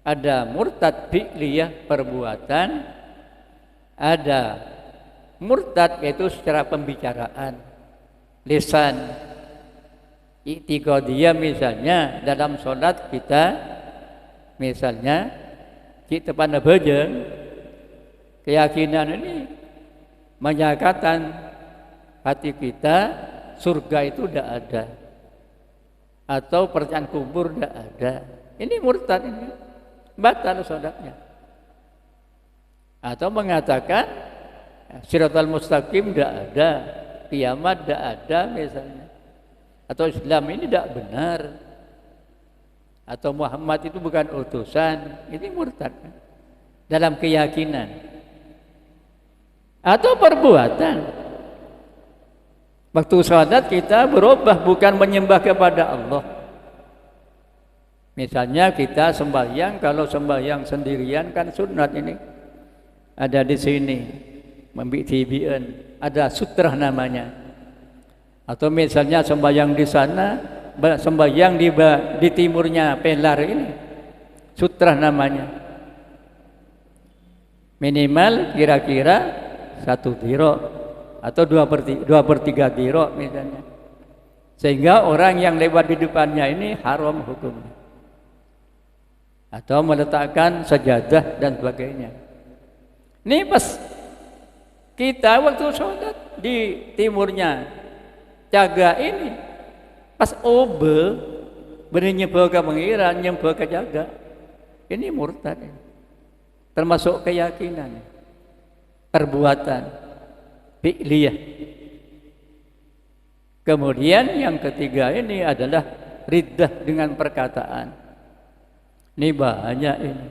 ada murtad fi'liyah, perbuatan, ada murtad yaitu secara pembicaraan, lisan. I'tiqadiyah misalnya dalam sholat kita misalnya kita pada bajeng, keyakinan ini menyatakan hati kita surga itu tidak ada atau percayaan kubur tidak ada. Ini murtad, ini batal sholatnya. Atau mengatakan Siratal mustaqim tidak ada, kiamat tidak ada misalnya, atau Islam ini tidak benar, atau Muhammad itu bukan utusan. Ini murtad dalam keyakinan. Atau perbuatan, waktu salat kita berubah, bukan menyembah kepada Allah. Misalnya kita sembahyang, kalau sembahyang sendirian kan sunat ini ada di sini, membi'tibian, ada sutrah namanya. Atau misalnya sembahyang di sana, sembahyang di timurnya pelar ini, sutrah namanya. Minimal kira-kira 1 dirok atau 2/3 dirok misalnya. Sehingga orang yang lewat di depannya ini haram hukumnya. Atau meletakkan sajadah dan sebagainya. Ini pas kita waktu sholat di timurnya jaga ini, pas obe benih nyembah ke pengiran, nyembah ke jaga, ini murtad, termasuk keyakinan, perbuatan fi'liyah. Kemudian yang ketiga ini adalah riddah dengan perkataan. Ini banyak ini,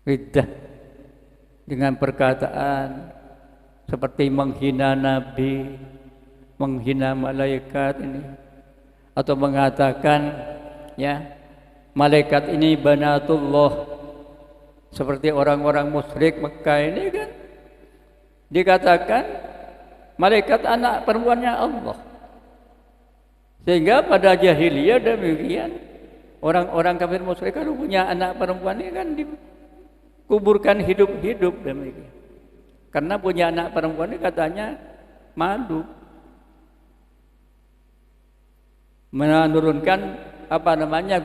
riddah dengan perkataan seperti menghina Nabi, menghina malaikat ini, atau mengatakan ya malaikat ini banatullah, seperti orang-orang musyrik Mekah ini kan dikatakan malaikat anak perempuannya Allah. Sehingga pada jahiliyah demikian, orang-orang kafir musyrik kalau punya anak perempuan ini kan dikuburkan hidup-hidup demikian. Karena punya anak perempuan ini katanya malu, menurunkan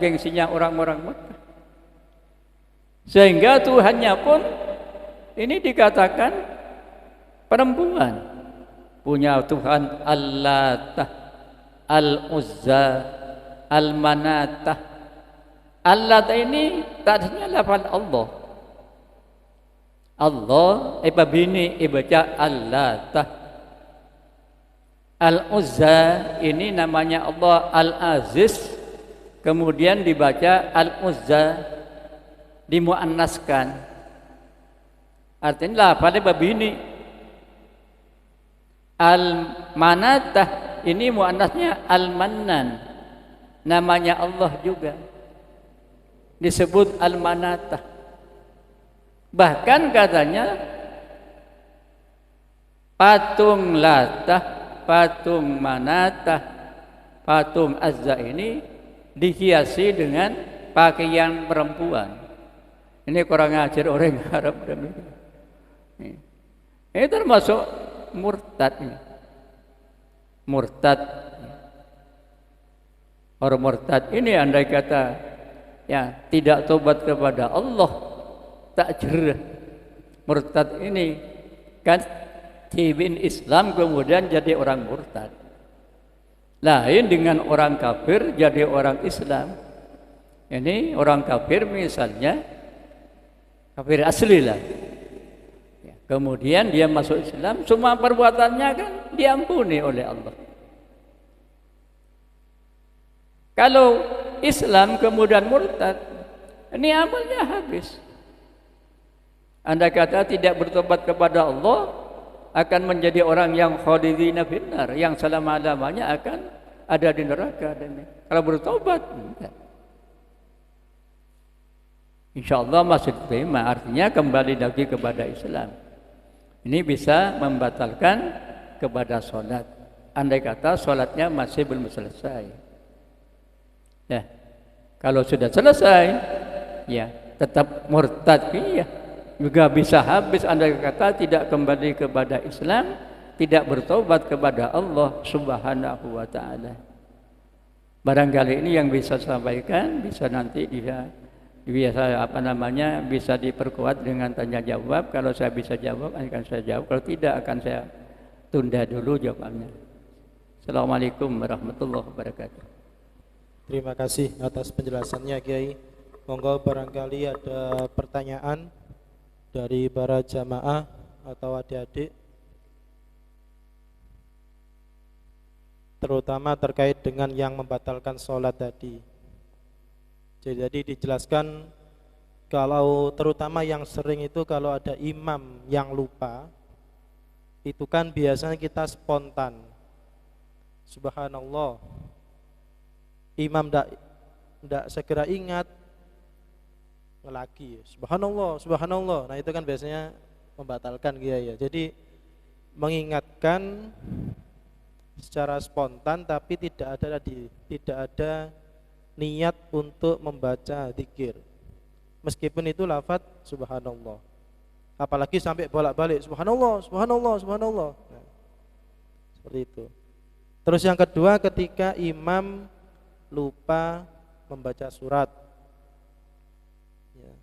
gengsinya orang-orang Mekah. Sehingga Tuhannya pun ini dikatakan perempuan. Punya Tuhan Al-Latah, Al-Uzza, Al-Manatah. Al-Latah ini tadinya lafal Allah. Allah bini baca Al-Latah. Al-Uzza ini namanya Allah Al-Aziz, kemudian dibaca Al-Uzza, dimuannaskan. Artinya lafalnya babini. Al-Manatah ini muannasnya Al-Mannan, namanya Allah juga disebut Al-Manatah. Bahkan katanya patung Latah, patung Manatah, patung Azza ini dihiasi dengan pakaian perempuan. Ini kurang ajar orang Arab demikian. Ini termasuk murtad. Murtad. Orang murtad ini andai kata ya tidak tobat kepada Allah, tak jerah. Murtad ini kan tibin Islam kemudian jadi orang murtad. Lain dengan orang kafir jadi orang Islam. Ini orang kafir misalnya kafir asli lah. Kemudian dia masuk Islam, semua perbuatannya kan diampuni oleh Allah. Kalau Islam kemudian murtad, ini amalnya habis. Anda kata tidak bertobat kepada Allah, akan menjadi orang yang khalidina finnar, yang selama-lamanya akan ada di neraka. Dan kalau bertobat, enggak. InsyaAllah masih diterima, artinya kembali lagi kepada Islam. Ini bisa membatalkan kepada sholat. Andai kata sholatnya masih belum selesai. Ya, kalau sudah selesai, ya tetap murtad, iya. Juga bisa habis andai kata tidak kembali kepada Islam, tidak bertobat kepada Allah Subhanahu wa taala. Barangkali ini yang bisa saya sampaikan, bisa nanti bisa diperkuat dengan tanya jawab. Kalau saya bisa jawab akan saya jawab, kalau tidak akan saya tunda dulu jawabannya. Assalamualaikum warahmatullahi wabarakatuh. Terima kasih atas penjelasannya Kiai. Monggo barangkali ada pertanyaan dari para jamaah atau adik-adik, terutama terkait dengan yang membatalkan sholat tadi. Jadi dijelaskan kalau terutama yang sering itu kalau ada imam yang lupa, itu kan biasanya kita spontan. Subhanallah. Imam tidak segera ingat lagi. Subhanallah, subhanallah. Nah, itu kan biasanya membatalkan Kiai ya. Jadi mengingatkan secara spontan tapi tidak ada niat untuk membaca zikir. Meskipun itu lafaz subhanallah. Apalagi sampai bolak-balik subhanallah, subhanallah, subhanallah. Nah, seperti itu. Terus yang kedua, ketika imam lupa membaca surat, ya,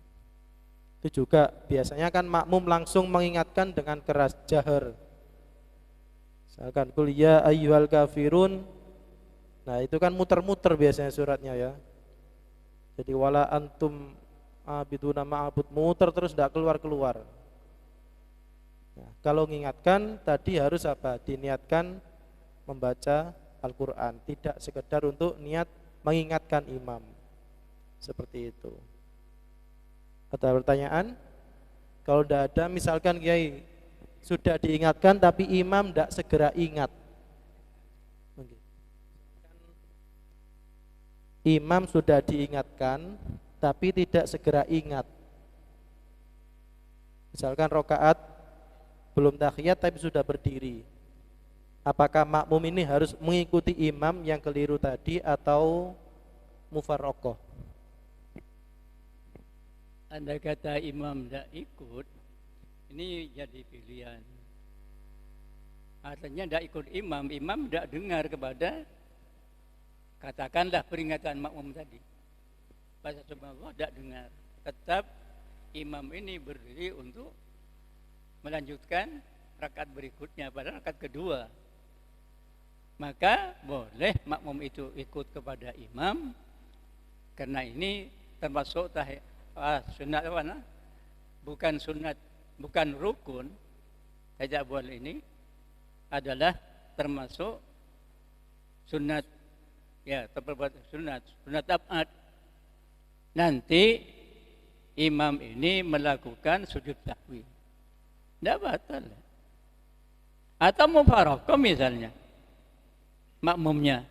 itu juga biasanya kan makmum langsung mengingatkan dengan keras jahar. Misalkan qul ya ayyuhal kafirun. Nah, itu kan muter-muter biasanya suratnya ya. Jadi wala antum abiduna ma'abud, muter terus tidak keluar-keluar. Nah, kalau mengingatkan tadi harus apa? Diniatkan membaca Al-Quran, tidak sekedar untuk niat mengingatkan imam. Seperti itu. Ada pertanyaan? Kalau tidak ada, misalkan Kiai sudah diingatkan tapi imam tidak segera ingat. Imam sudah diingatkan tapi tidak segera ingat. Misalkan rokaat belum tahiyat tapi sudah berdiri. Apakah makmum ini harus mengikuti imam yang keliru tadi atau mufarroqoh? Andai kata imam tidak ikut, ini jadi pilihan. Artinya tidak ikut imam tidak dengar kepada, katakanlah peringatan makmum tadi. Bahasa subhanallah tidak dengar. Tetap imam ini berdiri untuk melanjutkan rakaat berikutnya pada rakaat kedua. Maka boleh makmum itu ikut kepada imam, karena ini termasuk sunat apa? Bukan sunat, bukan rukun. Tidak boleh, ini adalah termasuk sunat. Ya, terperbuat sunat abad. Nanti imam ini melakukan sujud sahwi, tidak batal. Atau mufaraqah misalnya, makmumnya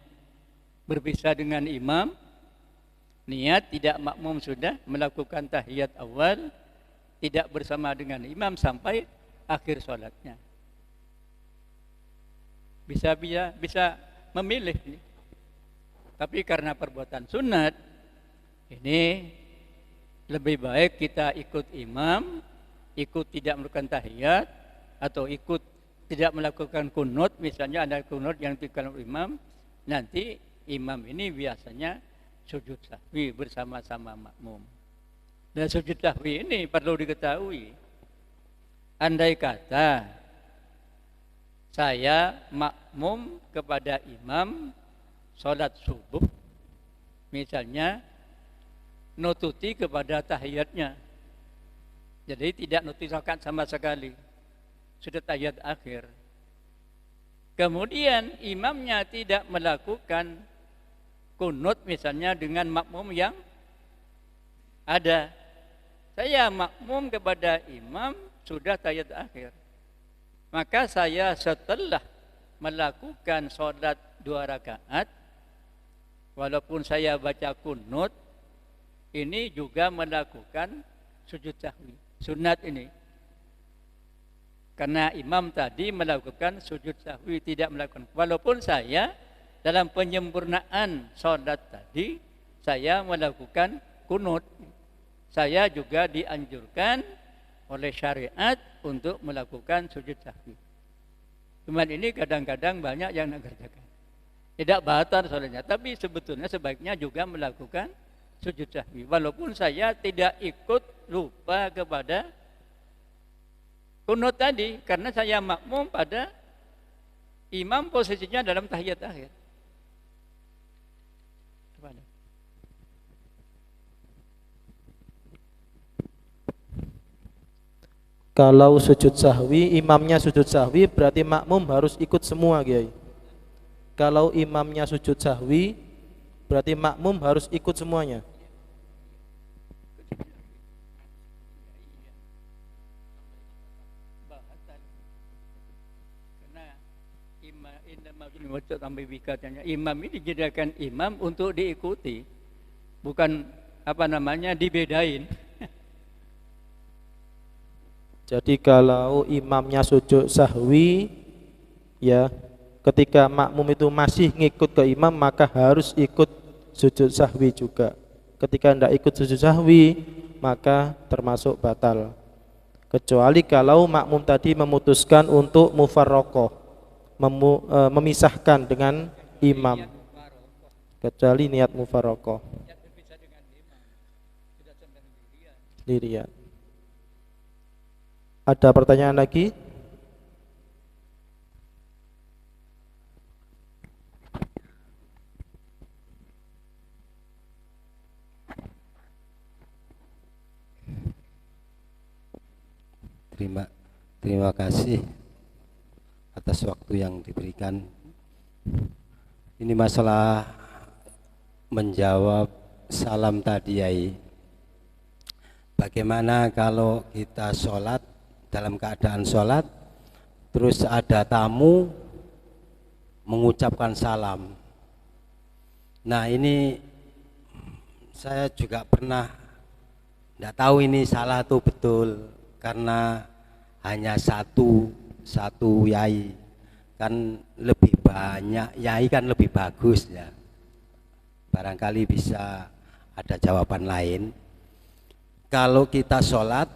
berpisah dengan imam, niat tidak makmum sudah melakukan tahiyat awal, tidak bersama dengan imam sampai akhir sholatnya. Bisa memilih. Tapi karena perbuatan sunat, ini lebih baik kita ikut imam, ikut tidak melakukan tahiyat, atau ikut tidak melakukan kunut. Misalnya ada kunut yang dilakukan imam, nanti imam ini biasanya sujud sahwi bersama-sama makmum. Dan sujud sahwi ini perlu diketahui, andai kata saya makmum kepada imam sholat subuh, misalnya nututi kepada tahiyatnya, jadi tidak nututi rakaat sama sekali, sudah tahiyat akhir. Kemudian imamnya tidak melakukan kunut misalnya dengan makmum yang ada. Saya makmum kepada imam sudah tahiyat akhir, Maka saya setelah melakukan sholat 2 rakaat, walaupun saya baca kunut, ini juga melakukan sujud sahwi. Sunat ini. Karena imam tadi melakukan sujud sahwi, tidak melakukan. Walaupun saya dalam penyempurnaan sholat tadi, saya melakukan kunut. Saya juga dianjurkan oleh syariat untuk melakukan sujud sahwi. Cuman ini kadang-kadang banyak yang mengerjakan. Tidak batal sholatnya, tapi sebetulnya sebaiknya juga melakukan sujud sahwi. Walaupun saya tidak ikut lupa kepada kunut tadi, karena saya makmum pada imam posisinya dalam tahiyat akhir. Kalau sujud sahwi, imamnya sujud sahwi, berarti makmum harus ikut semua, Kiai. Kalau imamnya sujud sahwi, berarti makmum harus ikut semuanya. Imam ini dijadikan imam untuk diikuti, bukan dibedain. Jadi kalau imamnya sujud sahwi, ya, ketika makmum itu masih ngikut ke imam, maka harus ikut sujud sahwi juga. Ketika tidak ikut sujud sahwi, maka termasuk batal. Kecuali kalau makmum tadi memutuskan untuk mufarroqoh, memisahkan dengan imam. Kecuali niat mufarroqoh. Sendirian. Ada pertanyaan lagi? Terima kasih atas waktu yang diberikan. Ini masalah menjawab salam tadi, Yai. Bagaimana kalau kita sholat, dalam keadaan sholat, terus ada tamu mengucapkan salam. Nah, ini saya juga pernah, tidak tahu ini salah atau betul, karena hanya satu yai, kan lebih banyak yai kan lebih bagus ya. Barangkali bisa ada jawaban lain. Kalau kita sholat,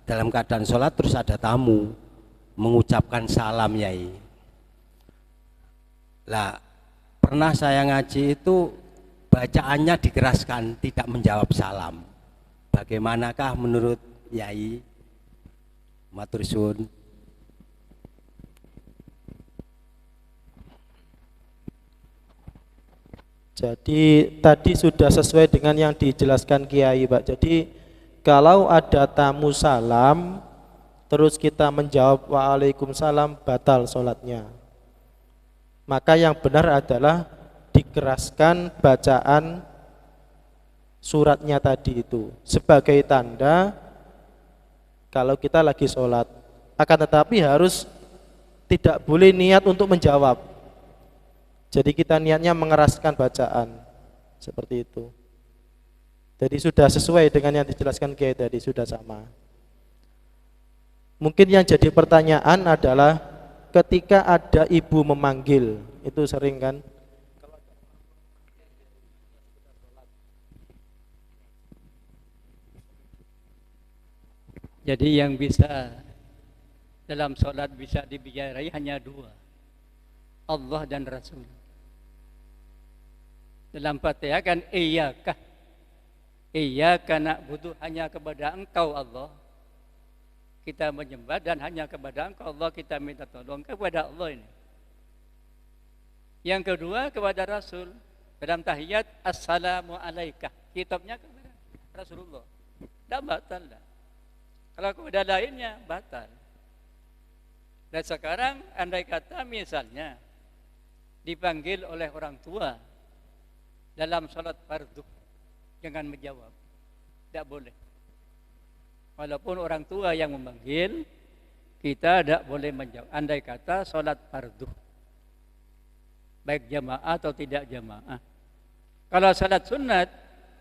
dalam keadaan sholat terus ada tamu mengucapkan salam, yai. Lah, pernah saya ngaji itu bacaannya dikeraskan, tidak menjawab salam. Bagaimanakah menurut yai? Matur suwun. Jadi tadi sudah sesuai dengan yang dijelaskan Kiai, Pak. Jadi kalau ada tamu salam, terus kita menjawab waalaikumsalam, batal sholatnya. Maka yang benar adalah dikeraskan bacaan suratnya tadi itu sebagai tanda kalau kita lagi sholat. Akan tetapi harus tidak boleh niat untuk menjawab. Jadi kita niatnya mengeraskan bacaan seperti itu. Jadi sudah sesuai dengan yang dijelaskan Kiai tadi, sudah sama. Mungkin yang jadi pertanyaan adalah ketika ada ibu memanggil, itu sering kan? Jadi yang bisa dalam sholat bisa dibiayai hanya dua, Allah dan Rasul. Dalam Fatihah kan iyyaka na'budu, hanya kepada Engkau Allah kita menyembah, dan hanya kepada Engkau Allah kita minta tolong, kepada Allah ini. Yang kedua kepada Rasul, dalam tahiyat assalamu alaika, kitabnya kepada Rasulullah. Tidak batal dah. Kalau kepada lainnya batal. Dan sekarang andai kata misalnya dipanggil oleh orang tua dalam salat fardu, jangan menjawab, tidak boleh. Walaupun orang tua yang memanggil, kita tidak boleh menjawab. Andai kata sholat fardu, baik jamaah atau tidak jamaah. Kalau sholat sunat,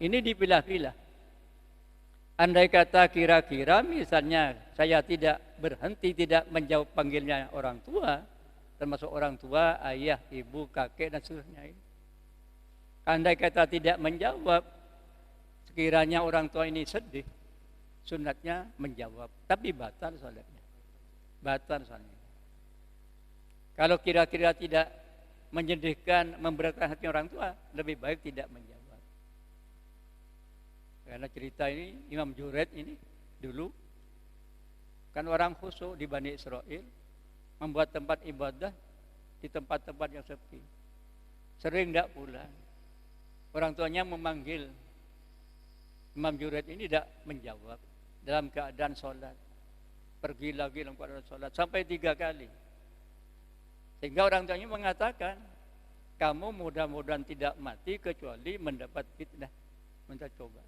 ini dipilah-pilah. Andai kata kira-kira misalnya saya tidak berhenti, tidak menjawab panggilnya orang tua, termasuk orang tua, ayah, ibu, kakek, dan seterusnya. Andai kata tidak menjawab, sekiranya orang tua ini sedih, sunatnya menjawab, tapi batal sholatnya. Batal sholatnya. Kalau kira-kira tidak menyedihkan, memberatkan hati orang tua, lebih baik tidak menjawab. Karena cerita ini, Imam Junaid ini dulu, kan orang khusyuk di Bani Israel, membuat tempat ibadah di tempat-tempat yang sepi. Sering tidak pulang. Orang tuanya memanggil Imam Junaid ini tidak menjawab dalam keadaan sholat. Pergi lagi dalam keadaan sholat sampai 3 kali. Sehingga orang tuanya mengatakan, kamu mudah-mudahan tidak mati kecuali mendapat fitnah, minta coba.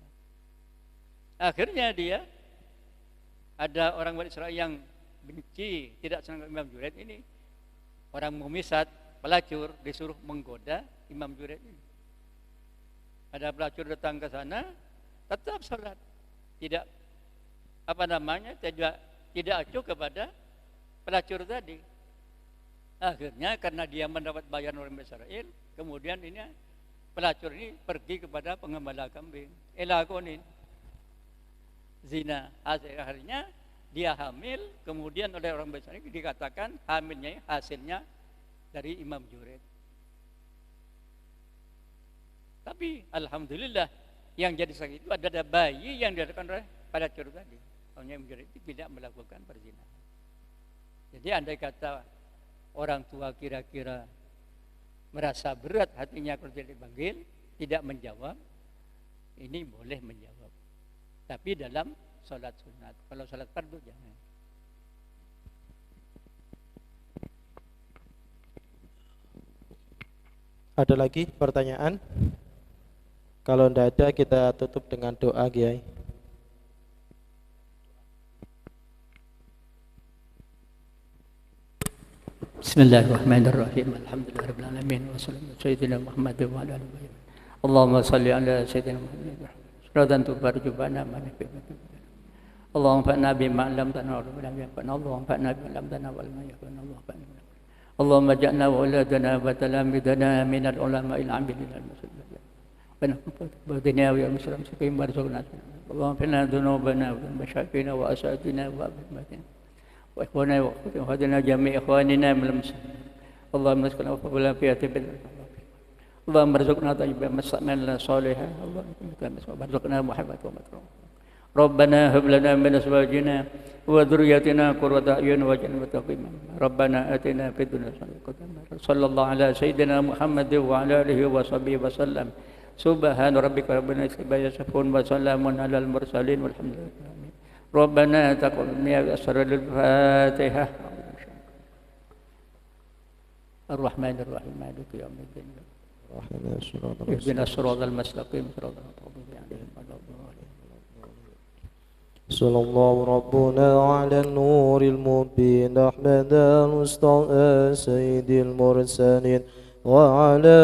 Akhirnya dia, ada orang Bani Israil yang benci, tidak senang Imam Junaid ini. Orang mumisat, pelacur, disuruh menggoda Imam Junaid ini. Ada pelacur datang ke sana, tetap sholat, tidak tidak acuh kepada pelacur tadi. Akhirnya karena dia mendapat bayaran orang Israel, kemudian ini pelacur ini pergi kepada pengembala kambing, elakonin zina. Akhirnya dia hamil, kemudian oleh orang Israel dikatakan hamilnya hasilnya dari Imam Junaid. Tapi alhamdulillah yang jadi sakit itu ada bayi yang dilakukan oleh pelacur tadi. Hanya Imam Junaid tidak melakukan perzinahan. Jadi andai kata orang tua kira-kira merasa berat hatinya kalau tidak dipanggil, tidak menjawab, ini boleh menjawab. Tapi dalam sholat sunat. Kalau sholat fardu jangan. Ada lagi pertanyaan? Kalau tidak ada, kita tutup dengan doa, Kiai. Bismillahirrahmanirrahim. Alhamdulillahirabbil alamin wassalatu sayyidina Muhammad wa ala alihi. Allahumma shalli ala sayyidina Muhammad. Salatan tubarju bana man fi. Allahumma fa'na bima 'allamtana wa lam yakun. Allahumma fa'na bima 'allamtana wa lam yakun. Allahumma ja'alna wa auladana wa talamidana min al-ulama'il 'amilin al-muslimin. Badina wa muslim sakim barzaqna. Allahumma fa'na dhunubana wa mashaakina wa asatina wa abmatina. وإخوانا وأخواتنا جميع إخواننا من المسلمين اللهم اسكن وفقنا في أتبنا اللهم ارزقنا طيبا مسألنا صالحا اللهم ارزقنا محبة ومكرم ربنا هب لنا من أزواجنا وذرياتنا قرة أعين واجعلنا متقين ربنا آتنا في الدنيا حسنة صلى الله على سيدنا محمد وعلى آله وصحبه وسلم سبحان ربك رب العزة عما يصفون وسلام على المرسلين والحمد لله ربنا تقبل منا أسر الفاتحة الرحمن الرحيم مالك يوم الدين اهدنا الصراط المستقيم صراط المغضوب عليهم ولا الضالين صلى الله ربنا على النور المبين أحمد المصطفى سيد المرسلين وعلى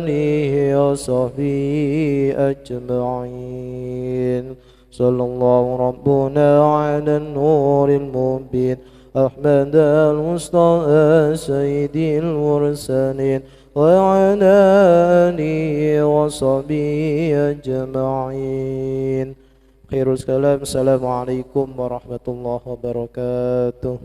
آله وصحبه أجمعين صلى الله ربنا على النور المبين أحمد المصطفى سيد المرسلين وعلى آله وصحبه أجمعين. خير الكلام. السلام عليكم ورحمة الله وبركاته.